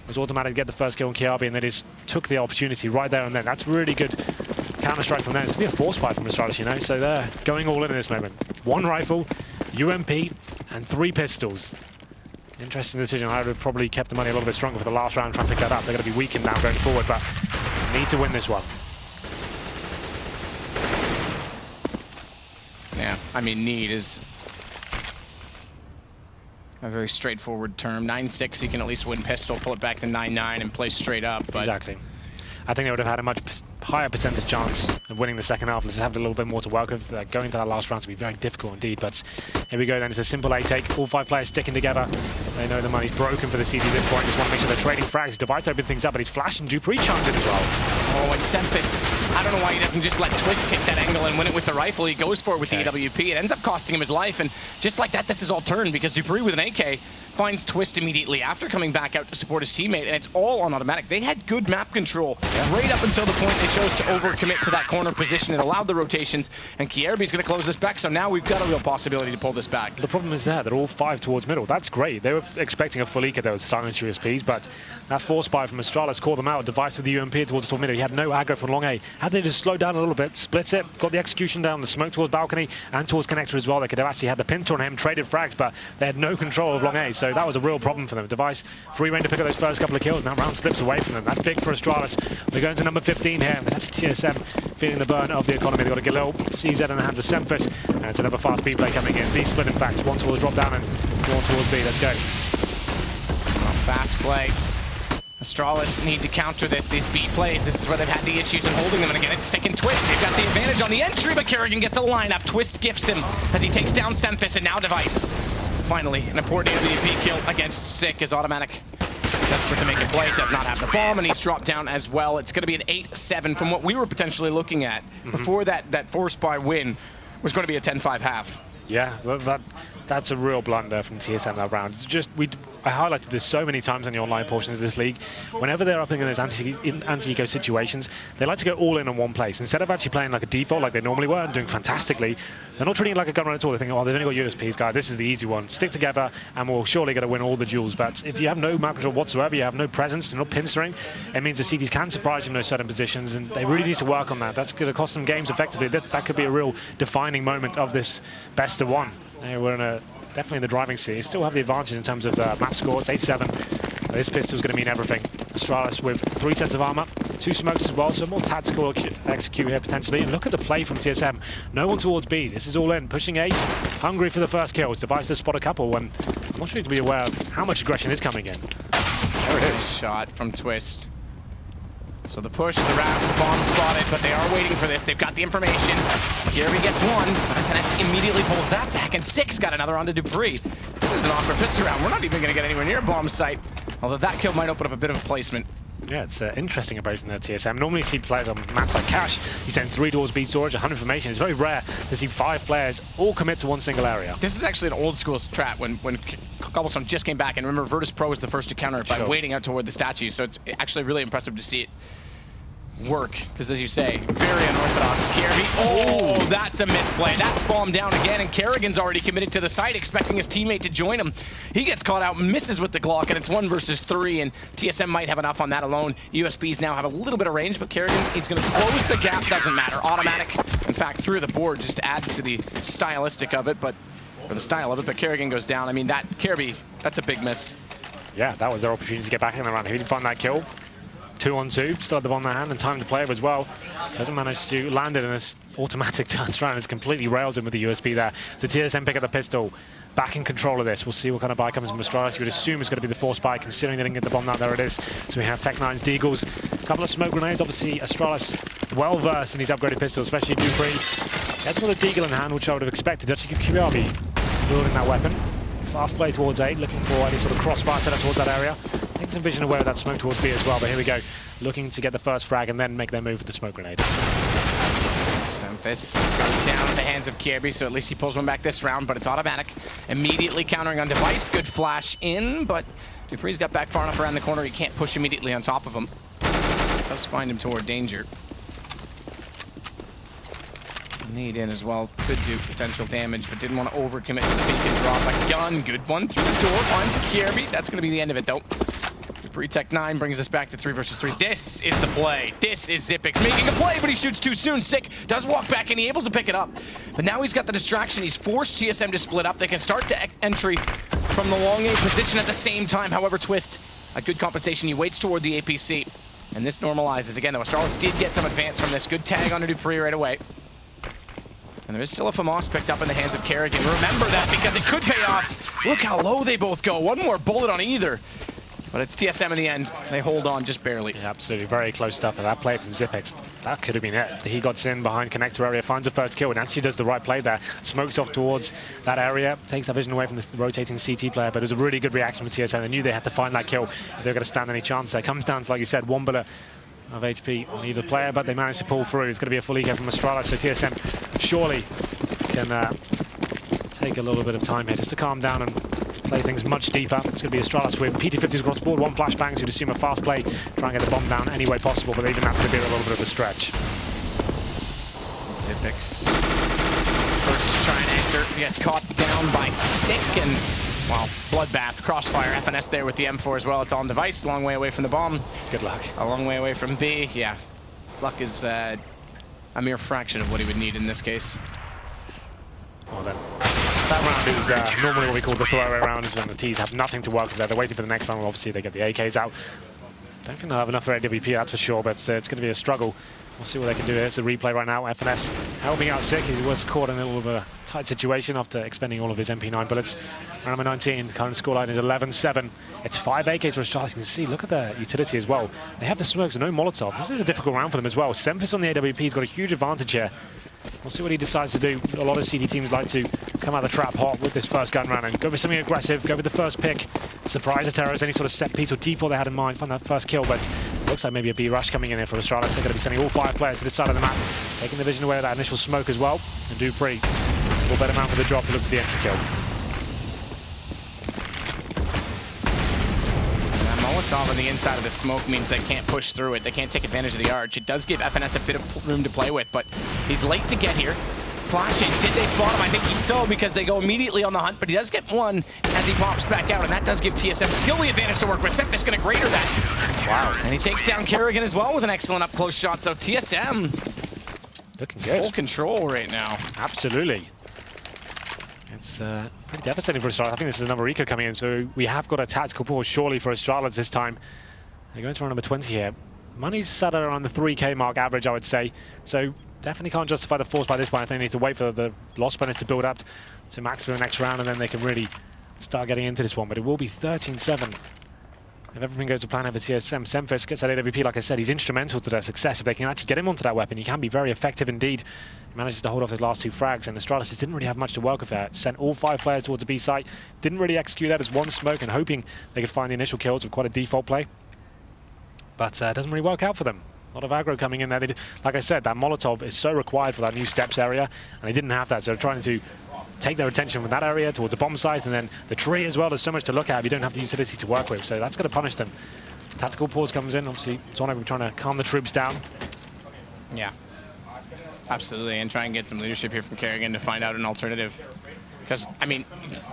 Speaker 2: It was automatic to get the first kill on Kiabi, and they just took the opportunity right there and then. That's really good counter-strike from them. It's going to be a force fight from Astralis, you know, so they're going all in this moment. 1 rifle, UMP, and 3 pistols. Interesting decision. I would have probably kept the money a little bit stronger for the last round, trying to pick that up. They're going to be weakened now going forward, but need to win this one.
Speaker 1: Yeah, I mean, need is a very straightforward term. 9-6, you can at least win pistol, pull it back to 9-9, and play straight up. But
Speaker 2: exactly. I think they would have had a much higher percentage chance of winning the second half. Just have a little bit more to work with. Going to that last round to be very difficult indeed. But here we go then. It's a simple A take. All 5 players sticking together. They know the money's broken for the CD at this point. Just want to make sure they're trading frags. Device open things up, but he's flashing. Dupree chimes in as well.
Speaker 1: Oh, and Semfis, I don't know why he doesn't just let Twist take that angle and win it with the rifle. He goes for it with the AWP. It ends up costing him his life. And just like that, this is all turned because Dupree with an AK finds Twist immediately after coming back out to support his teammate, and it's all on automatic. They had good map control right up until the point they chose to overcommit to that corner position. It allowed the rotations, and Kierby's going to close this back, so now we've got a real possibility to pull this back.
Speaker 2: The problem is they're all 5 towards middle. That's great. They were expecting a full eco there with silent USPs, but that force buy from Astralis caught them out. Device with the UMP towards the top middle. He had no aggro from long A. Had they just slowed down a little bit, splits it, got the execution down, the smoke towards balcony and towards connector as well. They could have actually had the pincer on him, traded frags, but they had no control of long A, so that was a real problem for them. Device free reign to pick up those first couple of kills. Now round slips away from them. That's big for Astralis. We're going to number 15 here. It's actually TSM feeling the burn of the economy. They've got a Galil, CZ in the hands of Semfis, and it's another fast B play coming in. B split in fact. 1 towards drop down and 1 towards B. Let's go.
Speaker 1: Fast play. Astralis need to counter this. These B plays, this is where they've had the issues in holding them, and again it's Sick and Twist. They've got the advantage on the entry, but Kerrigan gets a lineup. Twist gifts him as he takes down Semfis, and now Device. Finally, an important AWP kill against Sick is automatic. Desperate to make a play, does not have the bomb, and he's dropped down as well. It's going to be an 8-7 from what we were potentially looking at before that force buy win was going to be a 10-5 half.
Speaker 2: Yeah, that That's a real blunder from TSM that round. I highlighted this so many times in the online portions of this league. Whenever they're up in those anti-eco situations, they like to go all in on one place. Instead of actually playing like a default like they normally were and doing fantastically, they're not treating it like a gun run at all. They're thinking, oh, they've only got USPs, guys. This is the easy one. Stick together and we'll surely get to win all the duels. But if you have no map control whatsoever, you have no presence, you're not pinstering, it means the CTs can surprise you in those certain positions, and they really need to work on that. That's going to cost them games effectively. That could be a real defining moment of this best of one. We're in definitely in the driving seat. Still have the advantage in terms of map score. It's 8-7. This pistol's going to mean everything. Astralis with 3 sets of armor, 2 smokes as well, so more tactical execute here potentially. And look at the play from TSM. No one towards B. This is all in. Pushing A. Hungry for the first kills. Device to spot a couple when I'm not sure to be aware of how much aggression is coming in.
Speaker 1: There it is. Shot from Twist. So the push, the round, the bomb spotted, but they are waiting for this. They've got the information. Kirby gets one. FNS immediately pulls that back, and 6 got another onto Dupree. This is an awkward pistol round. We're not even going to get anywhere near bomb site, although that kill might open up a bit of a placement.
Speaker 2: Yeah, it's an interesting approach from the TSM. Normally you see players on maps like Cash, you send 3 doors, B storage, 100 information. It's very rare to see 5 players all commit to one single area. This
Speaker 1: is actually an old school strat when Cobblestone just came back, and remember Virtus Pro was the first to counter it by waiting out toward the statue, so it's actually really impressive to see it work, because as you say, very unorthodox. Kirby, oh, that's a misplay. That's bombed down again, and Kerrigan's already committed to the site, expecting his teammate to join him. He gets caught out, misses with the Glock, and it's 1 versus 3, and TSM might have enough on that alone. USBs now have a little bit of range, but Kerrigan, he's going to close the gap, doesn't matter. Automatic, in fact, through the board, just to add to the stylistic of it, but Kerrigan goes down. I mean, Kirby, that's a big miss.
Speaker 2: Yeah, that was their opportunity to get back in the round. If he didn't find that kill, 2-on-2, still had the bomb in their hand and time to play it as well. Doesn't manage to land it, and this automatic turns around. It's completely rails him with the USB there. So TSM pick up the pistol, back in control of this. We'll see what kind of buy comes from Astralis. You would assume it's going to be the force buy, considering they didn't get the bomb out. There it is. So we have Tech9's Deagles, a couple of smoke grenades. Obviously, Astralis well versed in these upgraded pistols, especially Dupree. Gets with a Deagle in hand, which I would have expected. Actually, Kiwiabi building that weapon. Fast play towards A, looking for any sort of crossfire setup towards that area. I think some vision aware of that smoke towards B as well, but here we go. Looking to get the first frag and then make their move with the smoke grenade.
Speaker 1: So this goes down in the hands of Kirby, so at least he pulls one back this round, but it's automatic. Immediately countering on device. Good flash in, but Dupree's got back far enough around the corner, he can't push immediately on top of him. Does find him toward danger. Need in as well, could do potential damage, but didn't want to overcommit to the beacon drop. A gun, good one through the door, finds Kirby. That's going to be the end of it though. Dupree Tech9 brings us back to 3 versus 3. This is the play. This is Xyp9x making a play, but he shoots too soon. Sick does walk back and he's able to pick it up. But now he's got the distraction. He's forced TSM to split up. They can start to entry from the long A position at the same time. However, Twist, a good compensation. He waits toward the APC. And this normalizes again though. Astralis did get some advance from this. Good tag onto Dupree right away. And there is still a FAMAS picked up in the hands of Kerrigan. Remember that, because it could pay off. Look how low they both go. One more bullet on either. But it's TSM in the end. They hold on just barely.
Speaker 2: Yeah, absolutely. Very close stuff. And that play from Xyp9x, that could have been it. He got in behind connector area, finds the first kill, and actually does the right play there. Smokes off towards that area, takes that vision away from the rotating CT player, but it was a really good reaction from TSM. They knew they had to find that kill if they were going to stand any chance there. Comes down to, like you said, 1 bullet of HP on either player, but they managed to pull through. It's going to be a full eco from Astralis, so TSM surely can take a little bit of time here just to calm down and play things much deeper. It's going to be Astralis with PT50s across the board, 1 flashbang, so you'd assume a fast play, try and get the bomb down any way possible, but even that's going to be a little bit of a stretch.
Speaker 1: Xyp9x first to try and enter, he gets caught down by Sick, and wow, bloodbath, crossfire, FNS there with the M4 as well. It's on device, long way away from the bomb.
Speaker 2: Good luck.
Speaker 1: A long way away from B, yeah. Luck is a mere fraction of what he would need in this case.
Speaker 2: Well then, that round is normally what we call the throwaway round, is when the T's have nothing to work with there. They're waiting for the next round. Obviously, they get the AKs out. Don't think they'll have enough for AWP, that's for sure, but it's going to be a struggle. We'll see what they can do here. It's a replay right now. FNS helping out Sick. He was caught in a little bit of a tight situation after expending all of his MP9 bullets. Round number 19, the current scoreline is 11-7. It's 5 AKs for Astralis. You can see, look at their utility as well. They have the smokes and no Molotovs. This is a difficult round for them as well. Semphis on the AWP has got a huge advantage here. We'll see what he decides to do. A lot of CD teams like to come out of the trap hot with this first gun round and go with something aggressive, go with the first pick, surprise the terrorists, any sort of step piece or D4 they had in mind, find that first kill, but it looks like maybe a B rush coming in here for Astralis. They're going to be sending all 5 players to this side of the map, taking the vision away of that initial smoke as well. And Dupree will bet him out for the drop to look for the entry kill.
Speaker 1: Molotov on the inside of the smoke means they can't push through it. They can't take advantage of the arch. It does give FNS a bit of room to play with, but he's late to get here. Flashing. Did they spot him? I think so, because they go immediately on the hunt, but he does get one as he pops back out, and that does give TSM still the advantage to work with. Semph is going to greater that. Wow. And he takes down Kerrigan as well with an excellent up-close shot, so TSM
Speaker 2: looking good.
Speaker 1: Full control right now.
Speaker 2: Absolutely. It's pretty devastating for Astralis. I think this is another eco coming in, so we have got a tactical pause surely for Astralis this time. They're going to run number 20 here. Money's sat around the 3K mark average, I would say, so definitely can't justify the force by this point. I think they need to wait for the loss bonus to build up to max for the next round, and then they can really start getting into this one. But it will be 13-7. If everything goes to plan over TSM, Semphis gets that AWP, like I said, he's instrumental to their success. If they can actually get him onto that weapon, he can be very effective indeed. He manages to hold off his last 2 frags, and Astralis didn't really have much to work with there. Sent all 5 players towards the B site, didn't really execute that as one smoke, and hoping they could find the initial kills with quite a default play. But it doesn't really work out for them. A lot of aggro coming in there. Like I said, that Molotov is so required for that new steps area, and they didn't have that, so they're trying to take their attention from that area towards the bomb site, and then the tree as well. There's so much to look at if you don't have the utility to work with, so that's going to punish them. Tactical pause comes in. Obviously, Zono will be trying to calm the troops down.
Speaker 1: Yeah, absolutely, and try and get some leadership here from Kerrigan to find out an alternative. Because, I mean,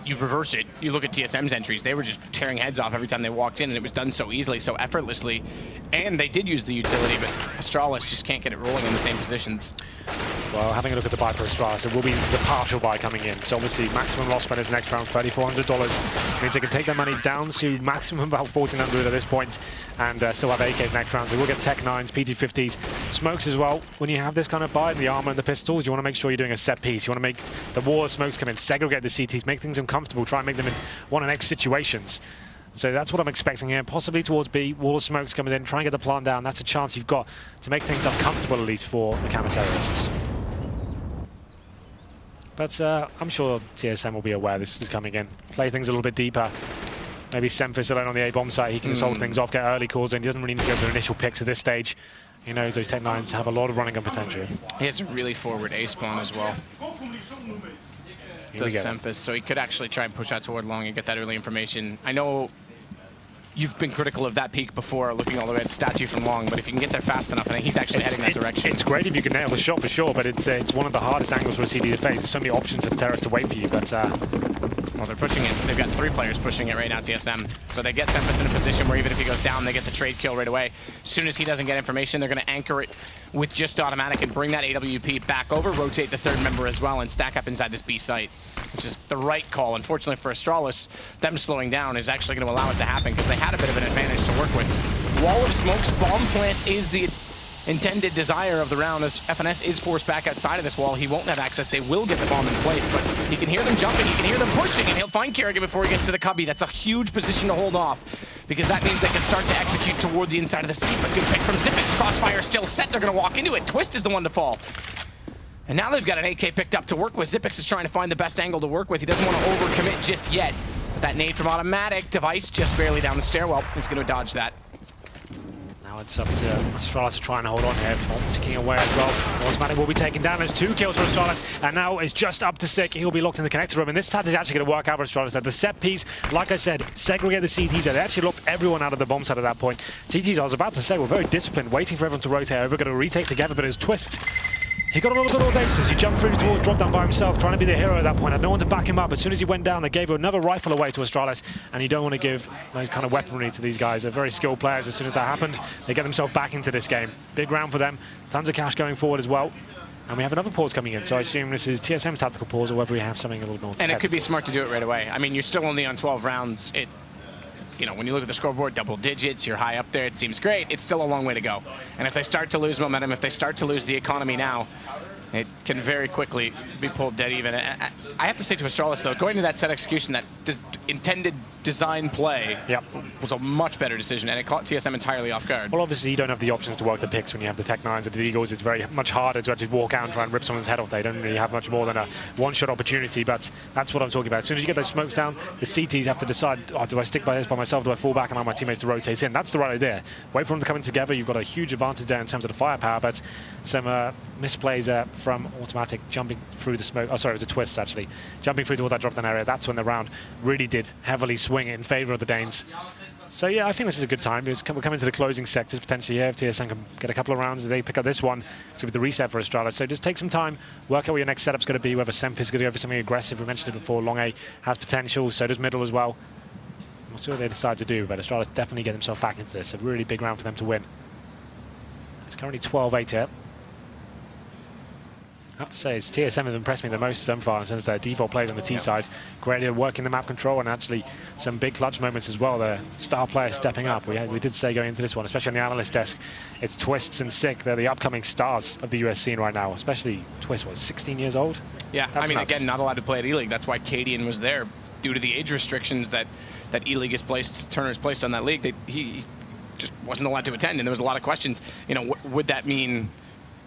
Speaker 1: you reverse it, you look at TSM's entries, they were just tearing heads off every time they walked in, and it was done so easily, so effortlessly. And they did use the utility, but Astralis just can't get it rolling in the same positions.
Speaker 2: Well, having a look at the buy for Astralis, it will be the partial buy coming in. So obviously, maximum loss spend is next round, $3,400. Means they can take their money down to maximum about $1,400 at this point, and still have AKs next round. So we'll get Tech 9s, PT50s, smokes as well. When you have this kind of buy, the armor and the pistols, you want to make sure you're doing a set piece. You want to make the wall of smokes come in, segregate the CTs, make things uncomfortable, try and make them in 1-on-X situations. So that's what I'm expecting here, possibly towards B, wall of smokes coming in, try and get the plant down. That's a chance you've got to make things uncomfortable, at least for the counter-terrorists. But I'm sure TSM will be aware this is coming in. Play things a little bit deeper. Maybe Semphis alone on the A-bomb site, he can solve things off, get early calls in. He doesn't really need to go for initial picks at this stage. He knows those Tech 9s have a lot of running gun potential.
Speaker 1: He has a really forward A-spawn as well. Does Semphis, so he could actually try and push out toward long and get that early information. I know you've been critical of that peak before, looking all the way at statue from long, but if you can get there fast enough, I think he's actually heading that direction.
Speaker 2: It's great if you can nail the shot for sure, but it's one of the hardest angles for a CD to face. There's so many options for the terrorists to wait for you, but
Speaker 1: well, they're pushing it. They've got 3 players pushing it right now, TSM. So they get Semphis in a position where even if he goes down, they get the trade kill right away. As soon as he doesn't get information, they're going to anchor it with just automatic and bring that AWP back over, rotate the 3rd member as well, and stack up inside this B site, which is the right call. Unfortunately for Astralis, them slowing down is actually going to allow it to happen because they had a bit of an advantage to work with. Wall of smokes, bomb plant is the intended desire of the round, as FNS is forced back outside of this wall. He won't have access. They will get the bomb in place, but he can hear them jumping, he can hear them pushing, and he'll find Kerrigan before he gets to the cubby. That's a huge position to hold off, because that means they can start to execute toward the inside of the site. But good pick from Xyp9x. Crossfire still set. They're going to walk into it. Twist is the one to fall. And now they've got an AK picked up to work with. Xyp9x is trying to find the best angle to work with. He doesn't want to overcommit just yet. But that nade from automatic, device just barely down the stairwell. He's going to dodge that.
Speaker 2: now it's up to Astralis to try and hold on here. Vods ticking away as well. Automatic will be taken down. There's 2 kills for Astralis, and now it's just up to Sick. He'll be locked in the connector room, and this tactic is actually going to work out for Astralis. The set piece, like I said, segregate the CTs. They actually locked everyone out of the bomb site at that point. CTs, I was about to say, were very disciplined, waiting for everyone to rotate over, going to retake together, but it was Twist. He got a lot of good audacious. He jumped through towards drop down by himself, trying to be the hero at that point. Had no one to back him up. As soon as he went down, they gave another rifle away to Astralis, and you don't want to give those kind of weaponry to these guys. They're very skilled players. As soon as that happened, they get themselves back into this game. Big round for them. Tons of cash going forward as well. And we have another pause coming in, so I assume this is TSM's tactical pause, or whether we have something a little more.
Speaker 1: And it could be smart to do it right away. I mean, you're still only on 12 rounds. You know, when you look at the scoreboard, double digits, you're high up there, it seems great. It's still a long way to go. And if they start to lose momentum, if they start to lose the economy now, it can very quickly be pulled dead even. I have to say to Astralis, though, going to that set execution, that intended design play was a much better decision, and it caught TSM entirely off guard.
Speaker 2: Well, obviously, you don't have the options to work the picks when you have the Tech 9s and the Eagles. It's very much harder to actually walk out and try and rip someone's head off. They don't really have much more than a one-shot opportunity, but that's what I'm talking about. As soon as you get those smokes down, the CTs have to decide, oh, do I stick by this by myself? Do I fall back and allow my teammates to rotate in? That's the right idea. Wait for them to come in together. You've got a huge advantage there in terms of the firepower, but some misplays from Automatic jumping through the smoke. Oh, sorry, it was a Twist, actually. Jumping through toward that drop-down area. That's when the round really did heavily swing in favor of the Danes. So yeah, I think this is a good time. We're coming to the closing sectors potentially here. If TSM can get a couple of rounds, if they pick up this one, it's going to be the reset for Astralis. So just take some time, work out what your next setup's going to be, whether Semphis is going to go for something aggressive. We mentioned it before, Long A has potential, so does Middle as well. We'll see what they decide to do, but Astralis definitely get themselves back into this. A really big round for them to win. It's currently 12-8 here. I have to say, TSM have impressed me the most so far in terms of their default plays on the T side. Great at working the map control and actually some big clutch moments as well. The star players stepping up. We did say going into this one, especially on the analyst desk, it's Twists and Sick. They're the upcoming stars of the US scene right now, especially Twist, what, 16 years old?
Speaker 1: Yeah,
Speaker 2: That's
Speaker 1: I mean,
Speaker 2: nuts.
Speaker 1: again, not allowed to play at E-League. That's why Cadian was there. Due to the age restrictions that E-League has placed, Turner's placed on that league, he just wasn't allowed to attend, and there was a lot of questions. You know, would that mean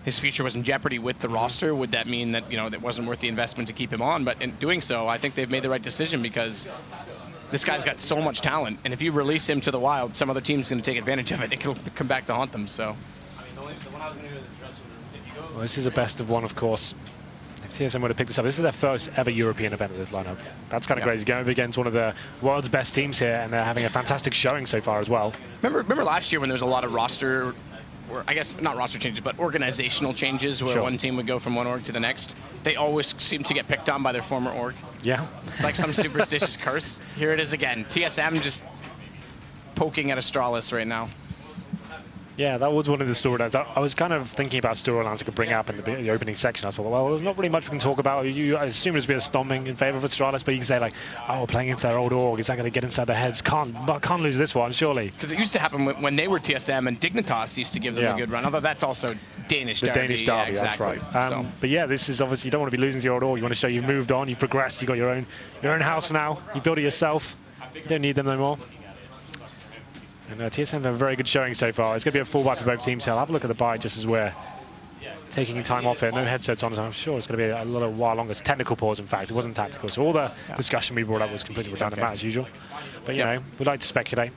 Speaker 1: his future was in jeopardy with the roster? Would that mean that, you know, it wasn't worth the investment to keep him on? But in doing so, I think they've made the right decision because this guy's got so much talent, and if you release him to the wild, some other team's going to take advantage of it. It could come back to haunt them. So,
Speaker 2: Well, this is a best of one, of course. If TSM would have picked this up, this is their first ever European event of this lineup. That's kind of crazy. Going up against one of the world's best teams here, and they're having a fantastic showing so far as well.
Speaker 1: Remember last year when there was a lot of roster, or I guess not roster changes, but organizational changes where one team would go from one org to the next? They always seem to get picked on by their former org.
Speaker 2: Yeah.
Speaker 1: It's like some superstitious curse. Here it is again. TSM just poking at Astralis right now.
Speaker 2: Yeah, that was one of the storylines. I was kind of thinking about storylines I could bring up in the opening section. I thought, well, there's not really much we can talk about. I assume there's been a stomping in favor of Astralis, but you can say like, oh, we're playing into their old org. Is that going to get inside their heads? Can't lose this one, surely.
Speaker 1: Because it used to happen when they were TSM, and Dignitas used to give them a good run. Although that's also Danish derby.
Speaker 2: The Danish derby,
Speaker 1: yeah, exactly.
Speaker 2: That's right. But yeah, this is obviously, you don't want to be losing to your old org. You want to show you've moved on, you've progressed, you've got your own house now. You build it yourself. You don't need them no more. And TSM have a very good showing so far. It's going to be a full buy for both teams. So I'll have a look at the buy just as we're taking time off here. No headsets on, so I'm sure it's going to be a little while longer. It's technical pause, in fact. It wasn't tactical. So all the discussion we brought up was completely redundant as usual. But, you know, we'd like to speculate.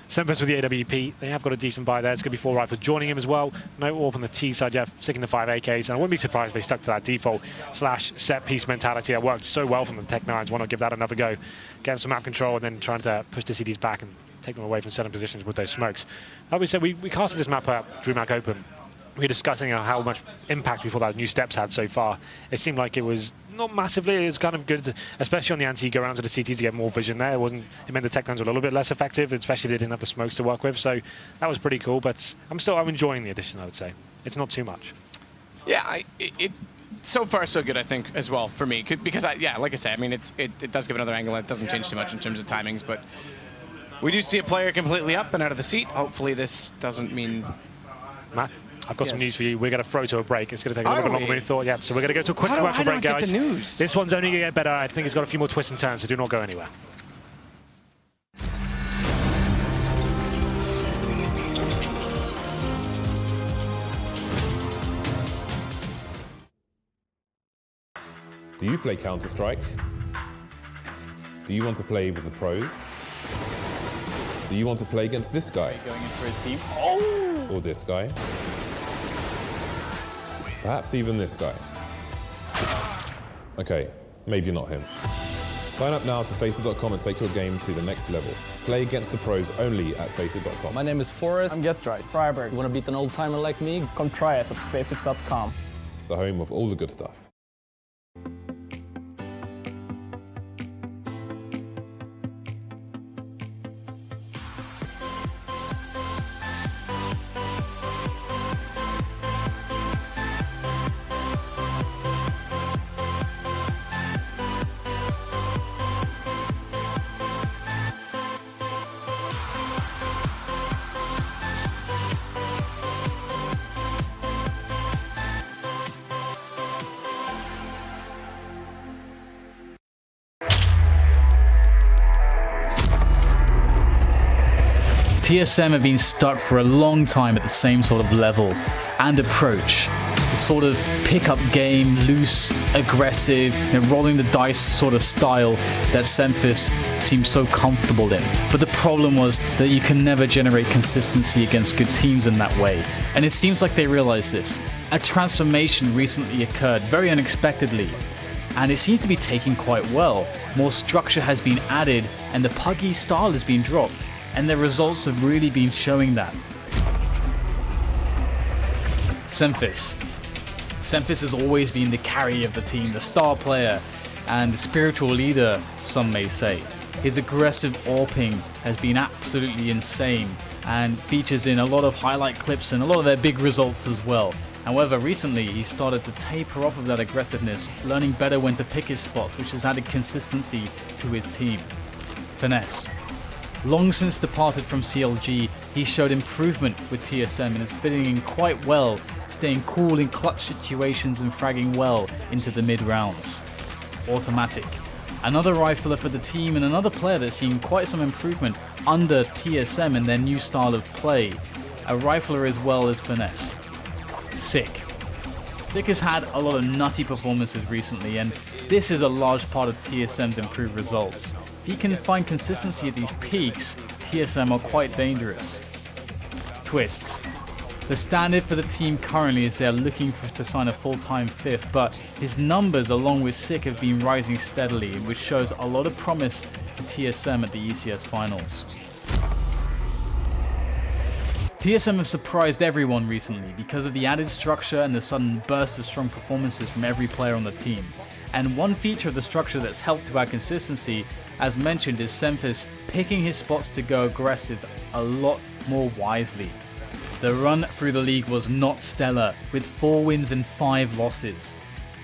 Speaker 2: Semphis with the AWP. They have got a decent buy there. It's going to be 4 rifles joining him as well. No AWP on the T side yet, sticking to 5 AKs. And I wouldn't be surprised if they stuck to that default / set piece mentality that worked so well from the Tech-9s. Why not give that another go? Get them some map control and then trying to push the CDs back and take them away from certain positions with those smokes. Like we said, we casted this map up, DreamHack Open. We were discussing how much impact we thought those new steps had so far. It seemed like it was not massively. It was kind of good, especially on the anti go around to the CTs to get more vision there. It meant the Tech-9s were a little bit less effective, especially if they didn't have the smokes to work with. So that was pretty cool. But I'm enjoying the addition, I would say. It's not too much.
Speaker 1: Yeah, so far so good, I think, as well for me. Because like I said, I mean, it does give another angle. It doesn't change too much in terms of timings, but we do see a player completely up and out of the seat. Hopefully this doesn't mean...
Speaker 2: Matt, I've got some news for you. We're going to throw to a break. It's going to take a little bit longer than we thought. Yeah, so we're going to go to a quick commercial break, guys.
Speaker 1: Get the news?
Speaker 2: This one's only going to get better. I think it's got a few more twists and turns, so do not go anywhere.
Speaker 3: Do you play Counter-Strike? Do you want to play with the pros? Do you want to play against this guy?
Speaker 4: Going in for his team.
Speaker 3: Oh! Or this guy? Perhaps even this guy. Okay, maybe not him. Sign up now to Faceit.com and take your game to the next level. Play against the pros only at Faceit.com.
Speaker 4: My name is Forrest.
Speaker 5: I'm GetRight.
Speaker 4: Freiberg. You want to beat an old-timer like me?
Speaker 5: Come try us at Faceit.com.
Speaker 3: The home of all the good stuff.
Speaker 6: TSM have been stuck for a long time at the same sort of level and approach. The sort of pick-up game, loose, aggressive, rolling the dice sort of style that Semphis seems so comfortable in. But the problem was that you can never generate consistency against good teams in that way. And it seems like they realized this. A transformation recently occurred very unexpectedly, and it seems to be taking quite well. More structure has been added, and the puggy style has been dropped. and their results have really been showing that. Semphis has always been the carry of the team, the star player, and the spiritual leader, some may say. His aggressive AWPing has been absolutely insane and features in a lot of highlight clips and a lot of their big results as well. However, recently he started to taper off of that aggressiveness, learning better when to pick his spots, which has added consistency to his team. Finesse. Long since departed from CLG, he showed improvement with TSM and is fitting in quite well, staying cool in clutch situations and fragging well into the mid-rounds. Automatic. Another rifler for the team and another player that's seen quite some improvement under TSM and their new style of play. A rifler as well as Finesse. Sick has had a lot of nutty performances recently, and this is a large part of TSM's improved results. If he can find consistency at these peaks, TSM are quite dangerous. Twists. The standard for the team currently is they are looking to sign a full-time fifth, but his numbers along with Sick have been rising steadily, which shows a lot of promise for TSM at the ECS finals. TSM have surprised everyone recently because of the added structure and the sudden burst of strong performances from every player on the team. And one feature of the structure that's helped to add consistency, as mentioned, is Semphis picking his spots to go aggressive a lot more wisely. The run through the league was not stellar, with 4 wins and 5 losses.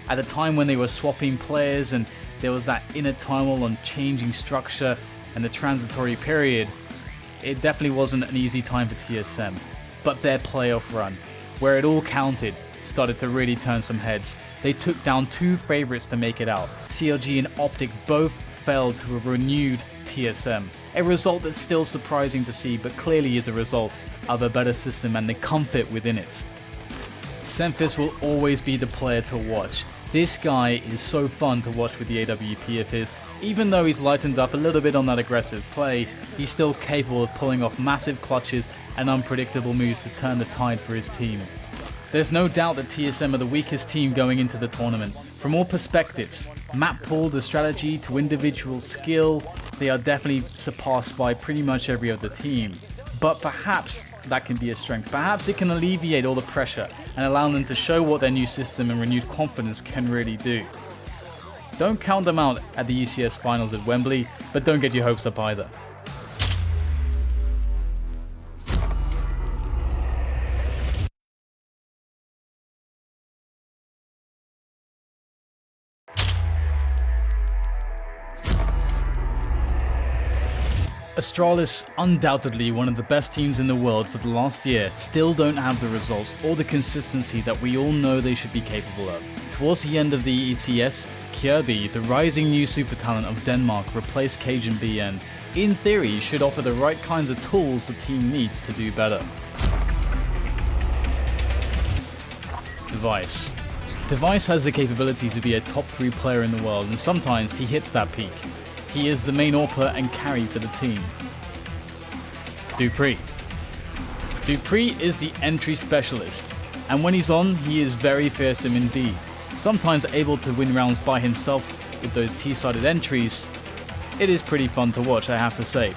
Speaker 6: At a time when they were swapping players and there was that inner turmoil on changing structure and the transitory period, it definitely wasn't an easy time for TSM. But their playoff run, where it all counted, started to really turn some heads. They took down 2 favorites to make it out. CLG and Optic both fell to a renewed TSM. A result that's still surprising to see, but clearly is a result of a better system and the comfort within it. Semphis will always be the player to watch. This guy is so fun to watch with the AWP of his. Even though he's lightened up a little bit on that aggressive play, he's still capable of pulling off massive clutches and unpredictable moves to turn the tide for his team. There's no doubt that TSM are the weakest team going into the tournament. From all perspectives, map pool, the strategy to individual skill, they are definitely surpassed by pretty much every other team. But perhaps that can be a strength. Perhaps it can alleviate all the pressure and allow them to show what their new system and renewed confidence can really do. Don't count them out at the ECS finals at Wembley, but don't get your hopes up either. Astralis, undoubtedly one of the best teams in the world for the last year, still don't have the results or the consistency that we all know they should be capable of. Towards the end of the ECS, Kirby, the rising new super talent of Denmark, replaced Cajun B and, in theory, should offer the right kinds of tools the team needs to do better. Device has the capability to be a top 3 player in the world, and sometimes he hits that peak. He is the main AWPer and carry for the team. Dupree is the entry specialist, and when he's on, he is very fearsome indeed. Sometimes able to win rounds by himself with those T-sided entries. It is pretty fun to watch, I have to say.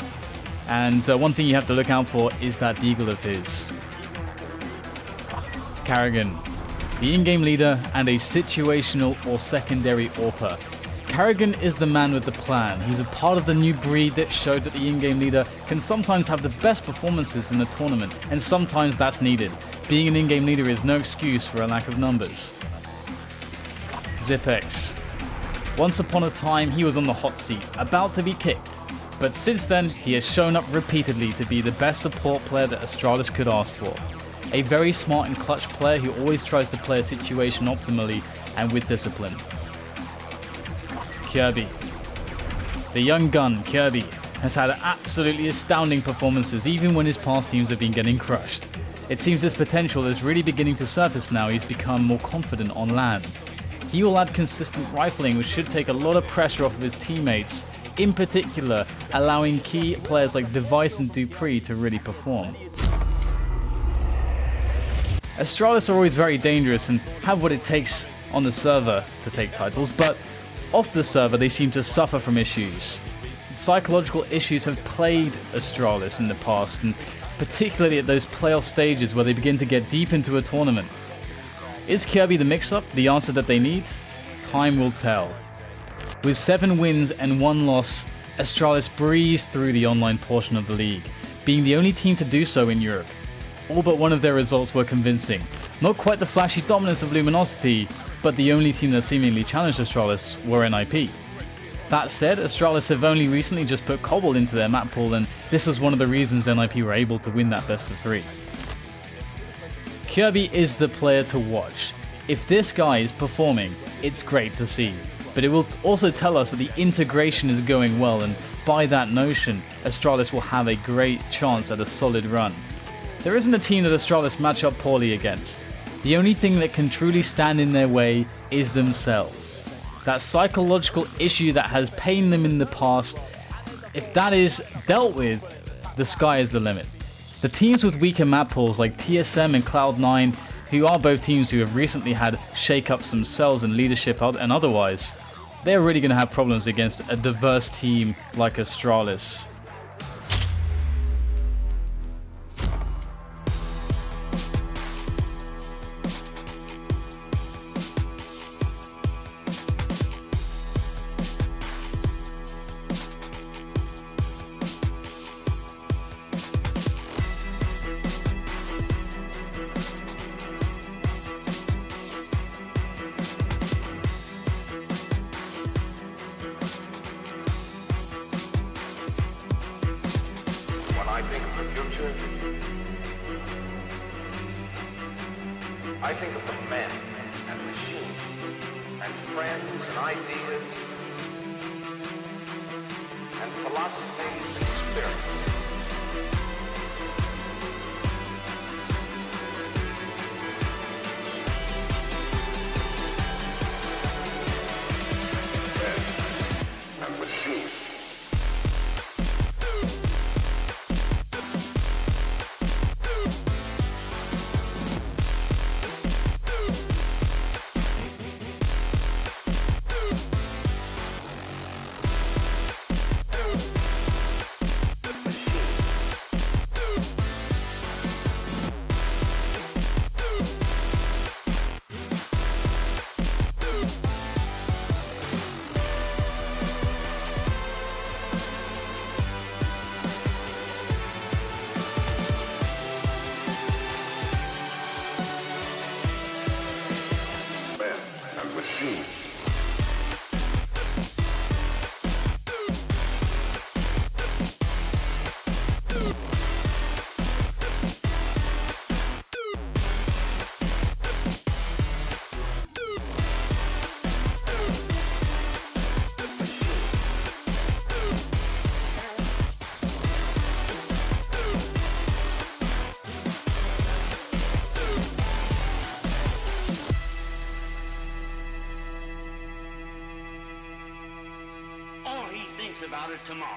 Speaker 6: And one thing you have to look out for is that deagle of his. Carrigan, the in-game leader and a situational or secondary AWPer. Carrigan is the man with the plan. He's a part of the new breed that showed that the in-game leader can sometimes have the best performances in the tournament, and sometimes that's needed. Being an in-game leader is no excuse for a lack of numbers. Zipex. Once upon a time, he was on the hot seat, about to be kicked. But since then, he has shown up repeatedly to be the best support player that Astralis could ask for. A very smart and clutch player who always tries to play a situation optimally and with discipline. Kirby. The young gun, Kirby, has had absolutely astounding performances even when his past teams have been getting crushed. It seems his potential is really beginning to surface now. He's become more confident on land. He will add consistent rifling, which should take a lot of pressure off of his teammates, in particular allowing key players like Device and Dupree to really perform. Astralis are always very dangerous and have what it takes on the server to take titles, but off the server they seem to suffer from issues. psychological issues have plagued Astralis in the past, and particularly at those playoff stages where they begin to get deep into a tournament. Is Kirby the mix-up the answer that they need? Time will tell. With 7 wins and 1 loss, Astralis breezed through the online portion of the league, being the only team to do so in Europe. All but one of their results were convincing. Not quite the flashy dominance of Luminosity, but the only team that seemingly challenged Astralis were NIP. That said, Astralis have only recently just put Cobble into their map pool, and this was one of the reasons NIP were able to win that best of 3. Kirby is the player to watch. If this guy is performing, it's great to see. But it will also tell us that the integration is going well, and by that notion, Astralis will have a great chance at a solid run. There isn't a team that Astralis match up poorly against. The only thing that can truly stand in their way is themselves. That psychological issue that has pained them in the past, if that is dealt with, the sky is the limit. The teams with weaker map pools like TSM and Cloud9, who are both teams who have recently had shake-ups themselves in leadership and otherwise, they're really going to have problems against a diverse team like Astralis.
Speaker 7: I think of the future, I think of the men and machines and friends and ideas and philosophies and spirits.
Speaker 8: All he thinks about is tomorrow.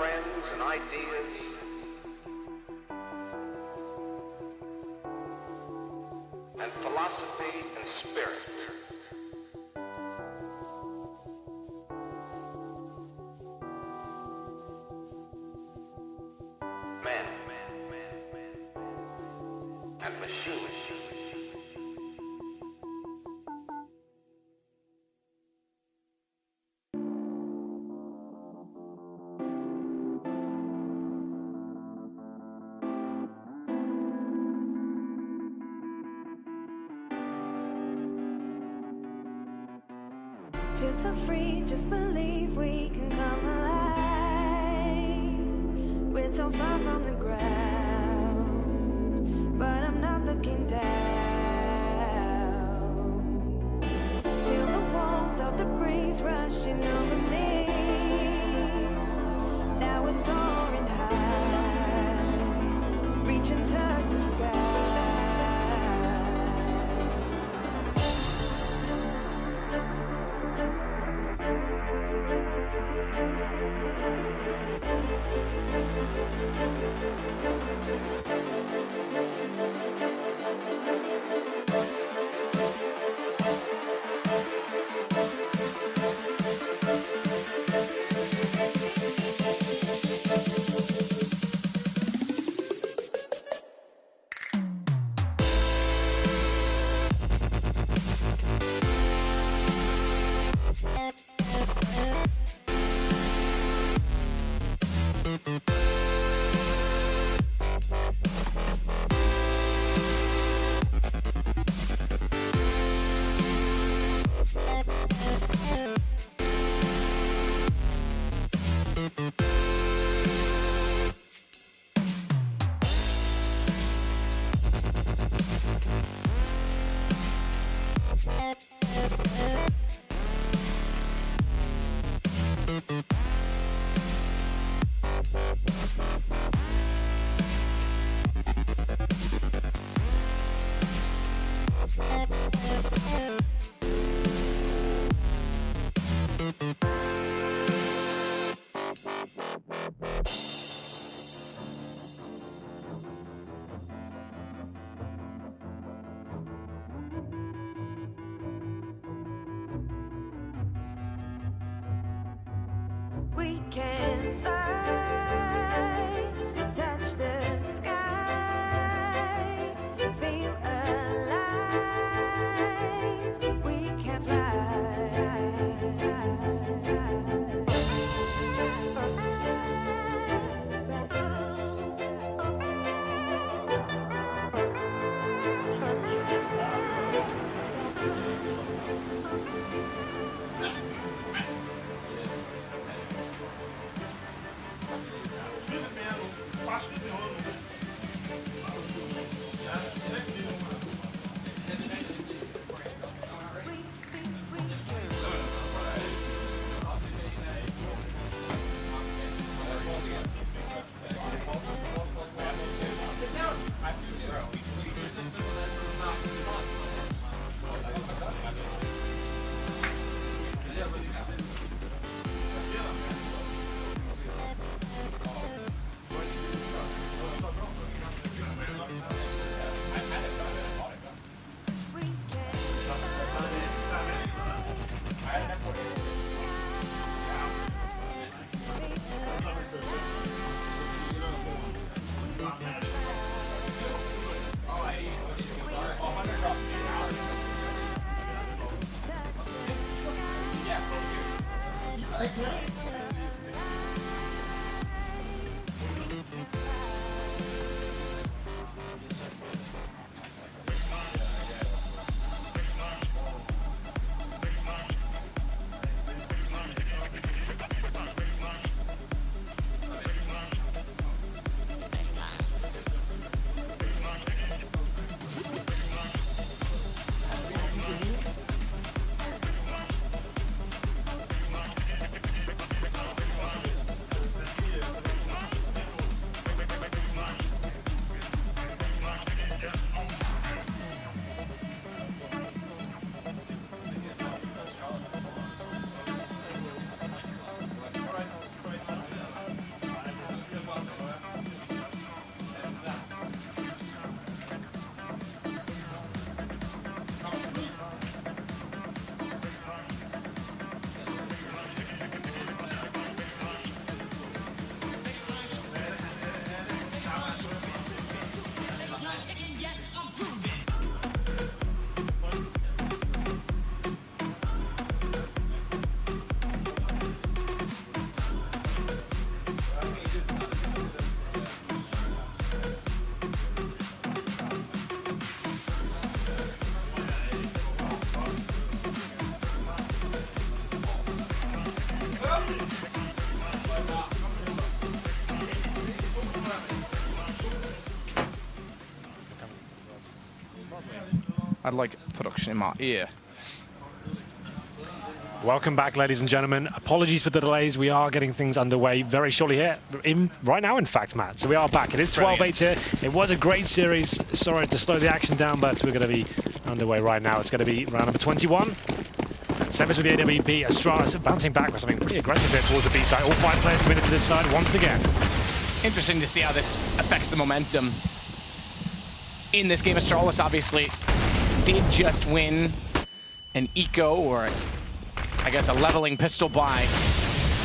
Speaker 7: friends and ideas. And philosophy and spirit. Man and machine.
Speaker 9: Feel so free, just believe we can come alive. We're so far from the ground, but I'm not looking down. Feel the warmth of the breeze rushing over me. Now we're soaring high, reach and touch the sky. We can fly, touch the sky, feel alive. We can fly.
Speaker 1: I'd like production in my ear.
Speaker 2: Welcome back, ladies and gentlemen. Apologies for the delays. We are getting things underway very shortly here. Right now, in fact, Matt. So we are back. It is 12-8 here. It was a great series. Sorry to slow the action down, but we're going to be underway right now. It's going to be round number 21. Sempis with the AWP. Astralis bouncing back with something pretty aggressive there towards the B side. All 5 players committed to this side once again.
Speaker 1: Interesting to see how this affects the momentum in this game. Astralis obviously did just win an eco, or I guess a leveling pistol buy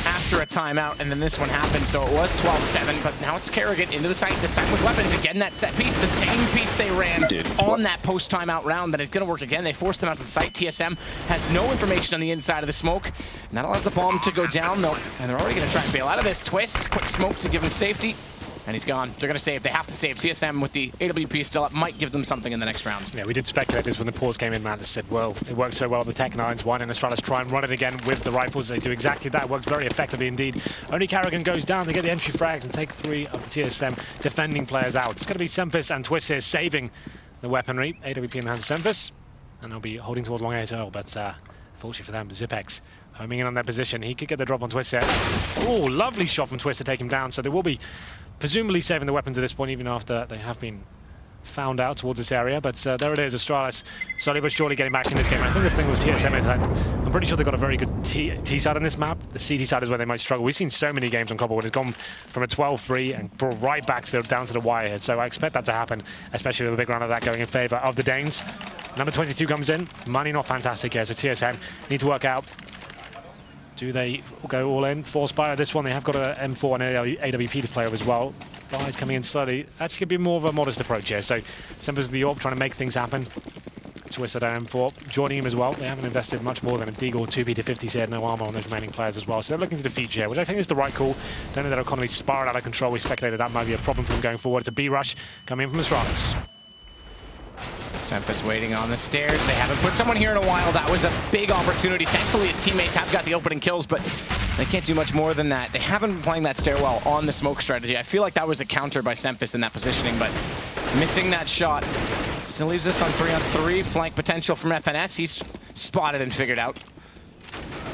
Speaker 1: after a timeout, and then this one happened, so it was 12-7, but now it's Kerrigan into the site, this time with weapons. Again, that set piece, the same piece they ran on that post-timeout round, that it's going to work again. They forced them out to the site. TSM has no information on the inside of the smoke, and that allows the bomb to go down, though, and they're already going to try and bail out of this. Twist, quick smoke to give him safety. And he's gone. They're going to save. They have to save. TSM with the AWP still up might give them something in the next round.
Speaker 2: Yeah, we did speculate this when the pause came in, man. They said, well, it worked so well with the Tech 9s. Why didn't Astralis try and run it again with the rifles? They do exactly that. It works very effectively indeed. Only Kerrigan goes down. They get the entry frags and take 3 of the TSM defending players out. It's going to be Sempis and Twist here saving the weaponry. AWP in the hands of Sempis. And they'll be holding towards long ASL, but unfortunately for them, Zipex homing in on their position. He could get the drop on Twist here. Oh, lovely shot from Twist to take him down. So they will be presumably saving the weapons at this point, even after they have been found out towards this area. But there it is, Astralis slowly but surely getting back in this game. I think the thing with TSM is that I'm pretty sure they've got a very good T side on this map. The CT side is where they might struggle. We've seen so many games on Cobble when it's gone from a 12-3 and brought right back to down to the wire here. So I expect that to happen, especially with a big round of that going in favor of the Danes. Number 22 comes in. Money not fantastic here, so TSM need to work out. Do they go all in? Force buy this one. They have got an M4 and AWP to play with as well. Buys coming in slowly. Actually, could be more of a modest approach here. So, Sempis with the AWP trying to make things happen. Twist at M4, joining him as well. They haven't invested much more than a Deagle or 2P to 50, so no armor on those remaining players as well. So they're looking to the future here, which I think is the right call. Don't know that economy spiraled out of control. We speculated that might be a problem for them going forward. It's a B rush coming in from Astralis.
Speaker 1: Sempis waiting on the stairs. They haven't put someone here in a while. That was a big opportunity. Thankfully, his teammates have got the opening kills, but they can't do much more than that. They haven't been playing that stairwell on the smoke strategy. I feel like that was a counter by Sempis in that positioning, but missing that shot still leaves us on 3-on-3. Flank potential from FNS. He's spotted and figured out.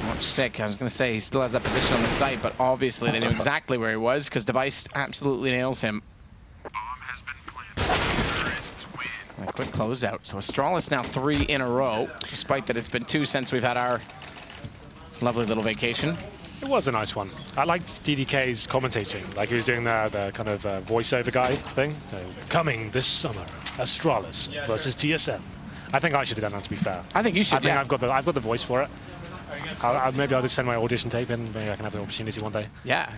Speaker 1: Much sick. I was going to say he still has that position on the site, but obviously they knew exactly where he was because Device absolutely nails him. A quick closeout. So Astralis now 3 in a row, despite that it's been 2 since we've had our lovely little vacation.
Speaker 2: It was a nice one. I liked DDK's commentating, like he was doing the kind of voiceover guy thing. So, coming this summer, Astralis versus TSM. I think I should have done that, to be fair.
Speaker 1: I think you should,
Speaker 2: I think I've got the voice for it. Maybe I'll just send my audition tape in. Maybe I can have the opportunity one day.
Speaker 1: Yeah.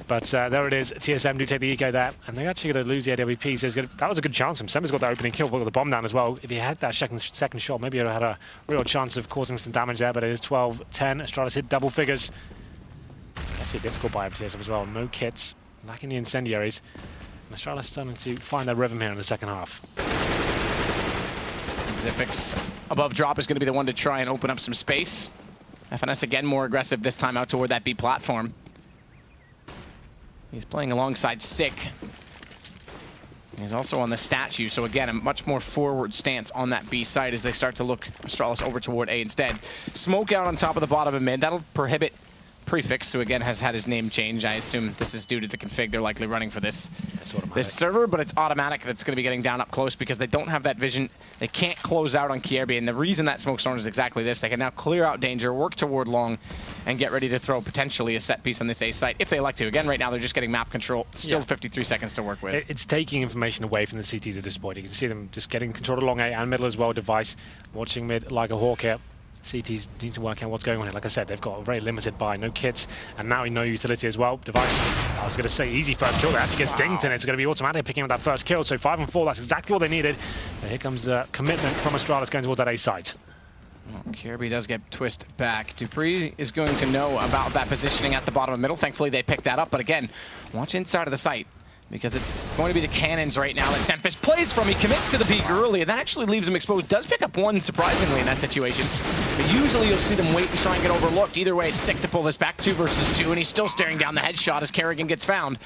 Speaker 2: But there it is. TSM do take the eco there, and they're actually going to lose the AWP. So that was a good chance. Sempis got that opening kill, got the bomb down as well. If he had that second shot, maybe he would have had a real chance of causing some damage there. But it is 12-10. Astralis hit double figures. Actually a difficult buy for TSM as well. No kits, lacking the incendiaries. And Astralis starting to find their rhythm here in the second half.
Speaker 1: Zipix above drop is going to be the one to try and open up some space. FNS again more aggressive this time out toward that B platform. He's playing alongside Sick. He's also on the statue, so again, a much more forward stance on that B side as they start to look Astralis over toward A instead. Smoke out on top of the bottom of mid. That'll prohibit Prefix, who again has had his name changed. I assume this is due to the config they're likely running for this server, but it's automatic that's going to be getting down up close because they don't have that vision. They can't close out on Kierby, and the reason that smoke storm is exactly this. They can now clear out danger, work toward long, and get ready to throw potentially a set piece on this A site if they like to. Again, right now they're just getting map control. Still 53 seconds to work with.
Speaker 2: It's taking information away from the CTs at this point. You can see them just getting control of long A and middle as well. Device watching mid like a hawk here. CTs need to work out what's going on here. Like I said, they've got a very limited buy, no kits, and now no utility as well. Device, I was going to say easy first kill. That actually gets dinged, and it's going to be automatic picking up that first kill. So 5-4, that's exactly what they needed. And here comes the commitment from Astralis going towards that A site.
Speaker 1: Well, Kierby does get Twist back. Dupree is going to know about that positioning at the bottom of middle. Thankfully, they picked that up. But again, watch inside of the site, because it's going to be the cannons right now that Sempis plays from. He commits to the peak early, and that actually leaves him exposed. Does pick up one, surprisingly, in that situation. But usually you'll see them wait and try and get overlooked. Either way, it's sick to pull this back 2 versus 2, and he's still staring down the headshot as Kerrigan gets found.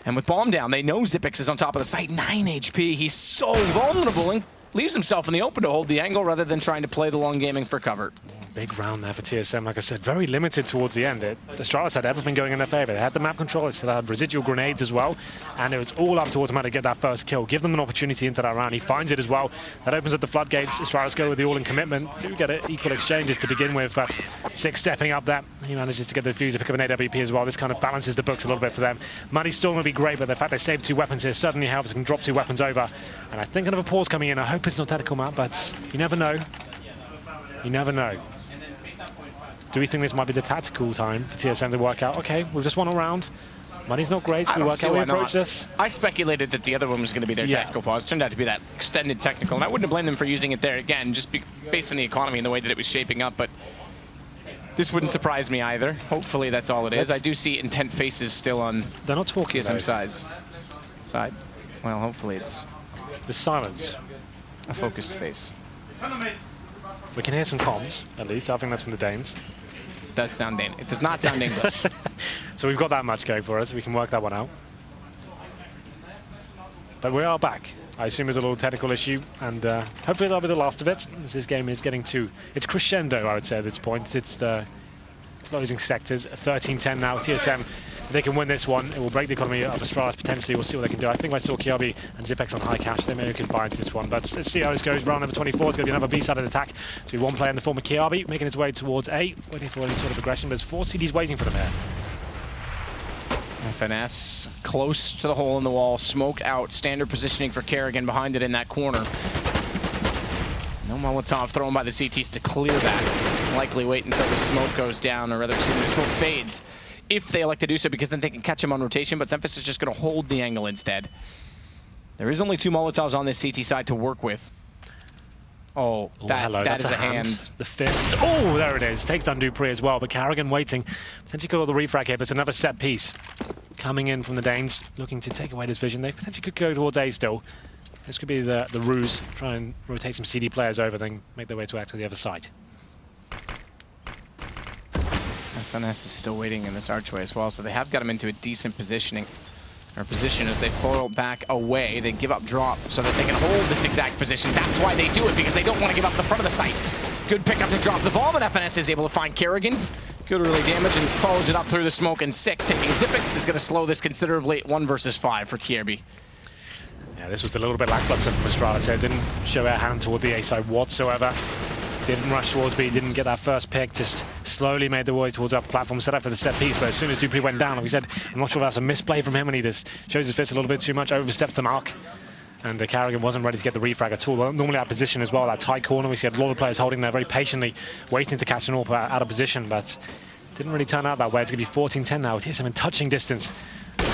Speaker 1: And with bomb down, they know Zipix is on top of the site. 9 HP. He's so vulnerable, and leaves himself in the open to hold the angle rather than trying to play the long gaming for cover.
Speaker 2: Big round there for TSM, like I said, very limited towards the end. Astralis had everything going in their favor. They had the map control, they still had residual grenades as well, and it was all up to Automatic to get that first kill, give them an opportunity into that round. He finds it as well. That opens up the floodgates. Astralis go with the all-in commitment. Do get it, equal exchanges to begin with, but Six stepping up that. He manages to get the fuse to pick up an AWP as well. This kind of balances the books a little bit for them. Money's still going to be great, but the fact they saved 2 weapons here certainly helps. They can drop 2 weapons over. And I think another pause coming in. I hope it's not tactical map, but you never know. You never know. Do we think this might be the tactical time for TSM to work out, okay, we've just won a round. Money's not great, so we work out we approach this.
Speaker 1: I speculated that the other one was going to be their tactical pause. It turned out to be that extended technical, and I wouldn't have blamed them for using it there again, just based on the economy and the way that it was shaping up, but this wouldn't surprise me either. Hopefully that's all it is. I do see intent faces still on
Speaker 2: They're not talking
Speaker 1: TSM side. Well, hopefully it's
Speaker 2: the silence.
Speaker 1: A focused face.
Speaker 2: We can hear some comms, at least. I think that's from the Danes.
Speaker 1: It does sound Danish. It does not sound English.
Speaker 2: So we've got that much going for us. We can work that one out. But we are back. I assume there's a little technical issue, and hopefully that'll be the last of it. As this game is getting to its crescendo, I would say, at this point. It's the closing sectors. 13-10 now. TSM, if they can win this one, it will break the economy of Astralis potentially. We'll see what they can do. I think I saw Kiabi and Zipex on high cash. They may combine to this one. But let's see how this goes. Round number 24 is going to be another B-sided attack. So we have one player in the form of Kiabi making his way towards A, waiting for any sort of aggression. But there's 4 CDs waiting for them here.
Speaker 1: FNS close to the hole in the wall, smoke out, standard positioning for Kerrigan behind it in that corner. No Molotov thrown by the CTs to clear that. Likely wait until the smoke goes down, or rather, excuse me, the smoke fades, if they elect to do so, because then they can catch him on rotation, but Xemphis is just going to hold the angle instead. There is only 2 Molotovs on this CT side to work with. Oh, that is a hand.
Speaker 2: The fist. Oh, there it is. Takes down Dupree as well, but Kerrigan waiting. Potentially could go the refrag here, but it's another set piece coming in from the Danes, looking to take away this vision. They potentially could go towards A still. This could be the ruse, try and rotate some CD players over, then make their way to the other side.
Speaker 1: FNS is still waiting in this archway as well, so they have got him into a decent position as they fall back away. They give up drop so that they can hold this exact position. That's why they do it, because they don't want to give up the front of the site. Good pickup to drop the bomb, and FNS is able to find Kerrigan. Good early damage and follows it up through the smoke, and Sick taking Zipex is going to slow this considerably. 1 versus 5 for Kierby.
Speaker 2: Yeah, this was a little bit lackluster from Astralis here. Didn't show their hand toward the A side whatsoever. Didn't rush towards B, didn't get that first pick, just slowly made their way towards our platform, set up for the set piece, but as soon as Dupree went down, like we said, I'm not sure if that's a misplay from him, and he just shows his fist a little bit too much, oversteps the mark, and Kerrigan wasn't ready to get the refrag at all. Normally our position as well, that tight corner, we see a lot of players holding there very patiently, waiting to catch an AWP out of position, but didn't really turn out that way. It's going to be 14-10 now, with TSM in touching distance,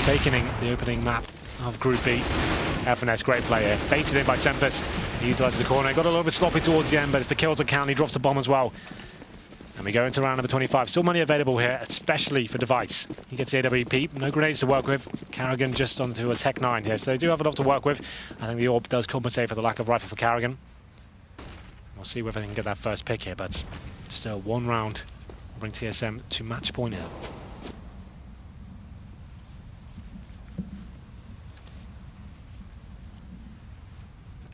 Speaker 2: taking the opening map of Group B. FNS, great player. Baited in by Xemphis. He utilizes the corner. Got a little bit sloppy towards the end, but it's the kills that count. He drops the bomb as well. And we go into round number 25. Still money available here, especially for Device. He gets the AWP. No grenades to work with. Kerrigan just onto a Tech 9 here, so they do have a lot to work with. I think the AWP does compensate for the lack of rifle for Kerrigan. We'll see whether they can get that first pick here, but still 1 round will bring TSM to match point here.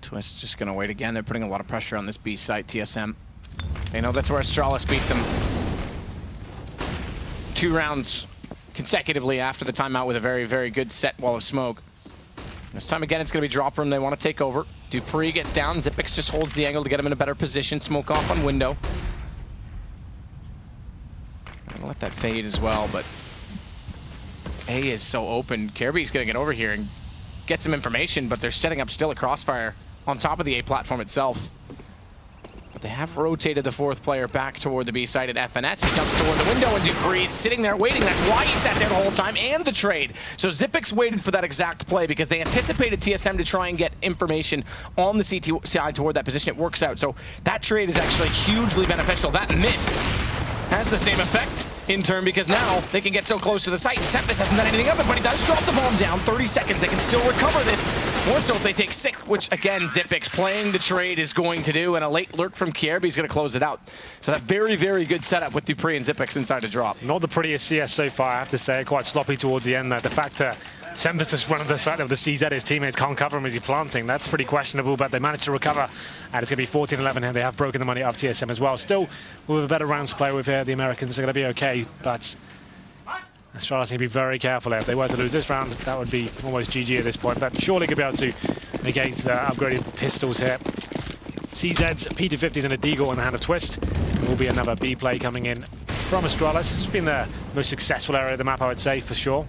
Speaker 1: Twist just going to wait again. They're putting a lot of pressure on this B site, TSM. They know that's where Astralis beat them 2 rounds consecutively after the timeout with a very, very good set wall of smoke. This time again, it's going to be drop room. They want to take over. Dupree gets down. Zipex just holds the angle to get him in a better position. Smoke off on window. I'm going to let that fade as well, but A is so open. Kirby's going to get over here and get some information, but they're setting up still a crossfire on top of the A platform itself. But they have rotated the 4th player back toward the B side at FNS. He jumps toward the window, and Dupree's sitting there waiting. That's why he sat there the whole time, and the trade. So Zipex waited for that exact play because they anticipated TSM to try and get information on the CT side toward that position. It works out. So that trade is actually hugely beneficial. That miss has the same effect in turn, because now they can get so close to the site, and Xemphis hasn't done anything of it, but he does drop the bomb down. 30 seconds, they can still recover this. More so if they take 6, which again, Zipex playing the trade is going to do, and a late lurk from Kierby is going to close it out. So that very, very good setup with Dupree and Zipex inside the drop.
Speaker 2: Not the prettiest CS so far, I have to say. Quite sloppy towards the end there. The fact that Semvis just run on the side of the CZ. His teammates can't cover him as he's planting. That's pretty questionable, but they managed to recover. And it's going to be 14-11 here. They have broken the money of TSM as well. Still, with a better rounds to play with here, the Americans are going to be okay, but Astralis need to be very careful here. If they were to lose this round, that would be almost GG at this point, but surely could be able to negate the upgraded pistols here. CZ's P250s and a Deagle in the hand of Twist. There will be another B play coming in from Astralis. It's been the most successful area of the map, I would say, for sure.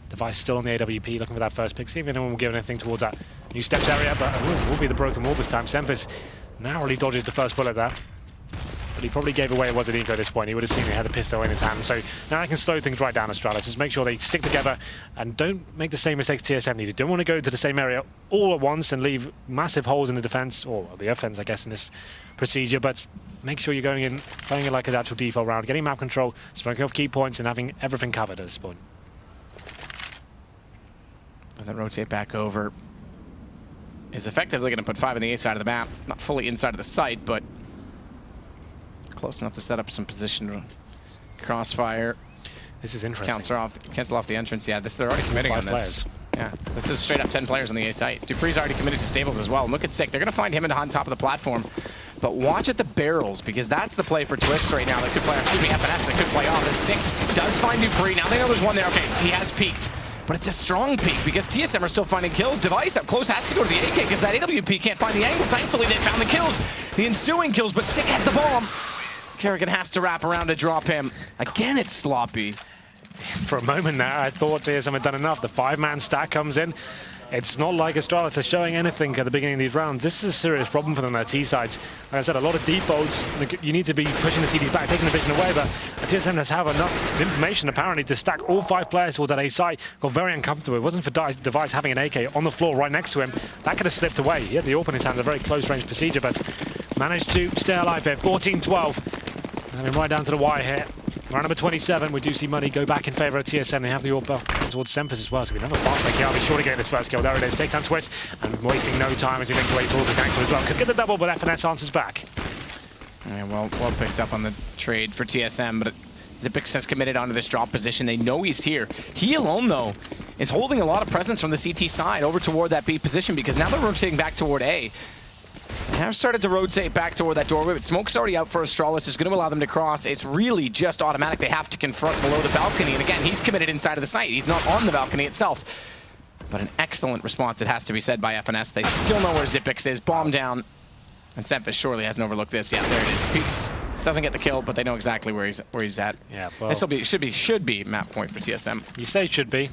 Speaker 2: Device still on the AWP, looking for that first pick. See if anyone will give anything towards that new steps area, but it will be the broken wall this time. Semvis narrowly dodges the first bullet there. But he probably gave away it was an eco at this point. He would have seen he had the pistol in his hand. So now I can slow things right down, Astralis. Just make sure they stick together and don't make the same mistakes TSM needed. Don't want to go to the same area all at once and leave massive holes in the defense, or the offense, I guess, in this procedure. But make sure you're going in, playing it like an actual default round, getting map control, smoking off key points, and having everything covered at this point.
Speaker 1: And then rotate back over. Is effectively going to put 5 on the A side of the map. Not fully inside of the site, but close enough to set up some position. Crossfire.
Speaker 2: This is interesting.
Speaker 1: Cancel off the entrance. Yeah, they're already committing on this. Yeah, this is straight up 10 players on the A site. Dupree's already committed to Stables as well. And look at Sick. They're going to find him on top of the platform. But watch at the barrels, because that's the play for Twist right now. That could play off. Excuse me, FNS that could play off. As Sick does find Dupree. Now they know there's one there. Okay, he has peaked. But it's a strong peak because TSM are still finding kills. Device up close has to go to the AK because that AWP can't find the angle. Thankfully, they found the kills, the ensuing kills, but Sick has the bomb. Kerrigan has to wrap around to drop him. Again, it's sloppy.
Speaker 2: For a moment there, I thought TSM had done enough. The 5-man stack comes in. It's not like Astralis are showing anything at the beginning of these rounds. This is a serious problem for them, their T sides. Like I said, a lot of defaults. You need to be pushing the CDs back, taking the vision away, but TSM does have enough information apparently to stack all 5 players towards that A site. Got very uncomfortable. It wasn't for Device having an AK on the floor right next to him. That could have slipped away. He had the AWP in his hand, a very close range procedure, but managed to stay alive here. 14-12. And right down to the wire here. Round number 27, we do see money go back in favour of TSM. They have the AWP towards Semvis as well, so we have a fast break here. I'll be sure to get this first kill. There it is. Takes down Twist, and wasting no time as he makes away towards the connector as well. Could get the double, but FNS answers back.
Speaker 1: Yeah, well picked up on the trade for TSM, but Zipix has committed onto this drop position. They know he's here. He alone, though, is holding a lot of presence from the CT side over toward that B position, because now they're rotating back toward A. They have started to rotate back toward that doorway, but smoke's already out for Astralis. It's going to allow them to cross. It's really just automatic. They have to confront below the balcony. And again, he's committed inside of the site. He's not on the balcony itself. But an excellent response, it has to be said, by FNS. They still know where Zipix is. Bomb down. And Semvis surely hasn't overlooked this. Yeah, there it is. Peeks doesn't get the kill, but they know exactly where he's at.
Speaker 2: Yeah, well,
Speaker 1: this should be map point for TSM.
Speaker 2: You say it should be.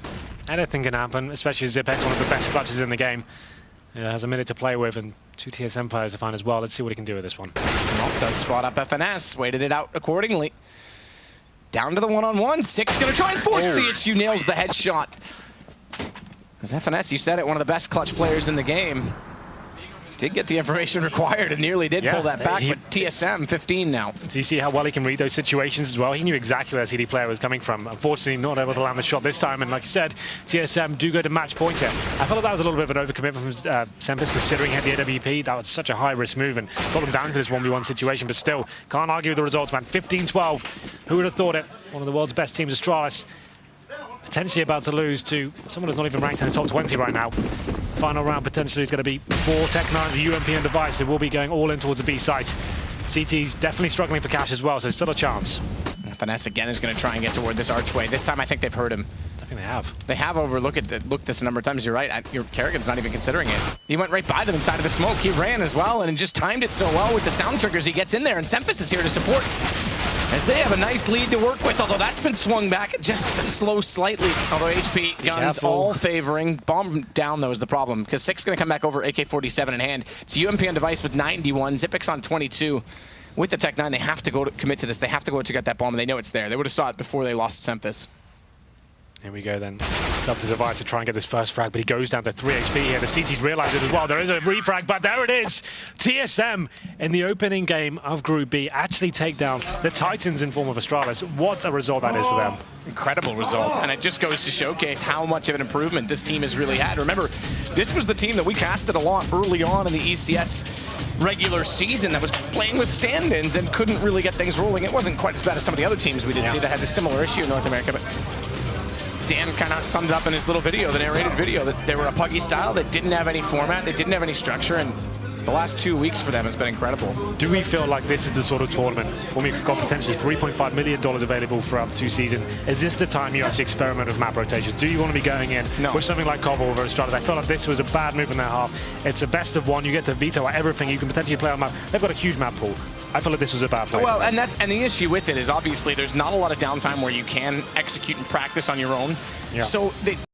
Speaker 2: Anything can happen, especially Zipix, one of the best clutches in the game. Has a minute to play with, and 2 TSM players to find as well. Let's see what he can do with this one.
Speaker 1: Does spot up FNS, waited it out accordingly. Down to the one-on-one. Sick's gonna try and force the issue, nails the headshot. As FNS, you said it, one of the best clutch players in the game. Did get the information required and nearly did pull that back, but TSM 15 now.
Speaker 2: Do you see how well he can read those situations as well? He knew exactly where the CD player was coming from. Unfortunately, not able to land the shot this time, and like you said, TSM do go to match point here. I felt like that was a little bit of an overcommit from Semvis, considering he had the AWP. That was such a high-risk move and got them down to this 1v1 situation, but still, can't argue with the results, man. 15-12. Who would have thought it? One of the world's best teams, Astralis, potentially about to lose to someone who's not even ranked in the top 20 right now. Final round potentially is going to be 4 Tech-9s, the UMP and Device. They will be going all in towards the B site. CT's definitely struggling for cash as well, so still a chance.
Speaker 1: Finesse again is going to try and get toward this archway. This time I think they've heard him.
Speaker 2: I think they have.
Speaker 1: They have looked this a number of times. You're right. Kerrigan's not even considering it. He went right by them inside of the smoke. He ran as well and just timed it so well with the sound triggers. He gets in there, and Semvis is here to support, as they have a nice lead to work with, although that's been swung back just slow slightly. Although HP guns all favoring. Bomb down, though, is the problem, because Sick's going to come back over AK-47 in hand. It's UMP on Device with 91, Zipix on 22. With the Tech-9, they have to go to commit to this. They have to go to get that bomb, and they know it's there. They would have saw it before they lost Semvis.
Speaker 2: Here we go then. It's up to Device to try and get this first frag, but he goes down to 3 HP here. The CT's realised it as well. There is a refrag, but there it is. TSM in the opening game of Group B actually take down the Titans in form of Astralis. What a result that is for them.
Speaker 1: Incredible result, and it just goes to showcase how much of an improvement this team has really had. Remember, this was the team that we casted a lot early on in the ECS regular season that was playing with stand-ins and couldn't really get things rolling. It wasn't quite as bad as some of the other teams we did see that had a similar issue in North America, but Dan kind of summed up in his little video, the narrated video, that they were a puggy style that didn't have any format, they didn't have any structure, and the last 2 weeks for them has been incredible.
Speaker 2: Do we feel like this is the sort of tournament when we've got potentially $3.5 million available throughout the 2 seasons? Is this the time you actually experiment with map rotations? Do you want to be going in with something like Cobble or Astralis? I feel like this was a bad move in their half. It's a best of one. You get to veto everything. You can potentially play on map. They've got a huge map pool. I feel like this was a bad play.
Speaker 1: Well, and the issue with it is obviously there's not a lot of downtime where you can execute and practice on your own.
Speaker 2: Yeah.
Speaker 1: So they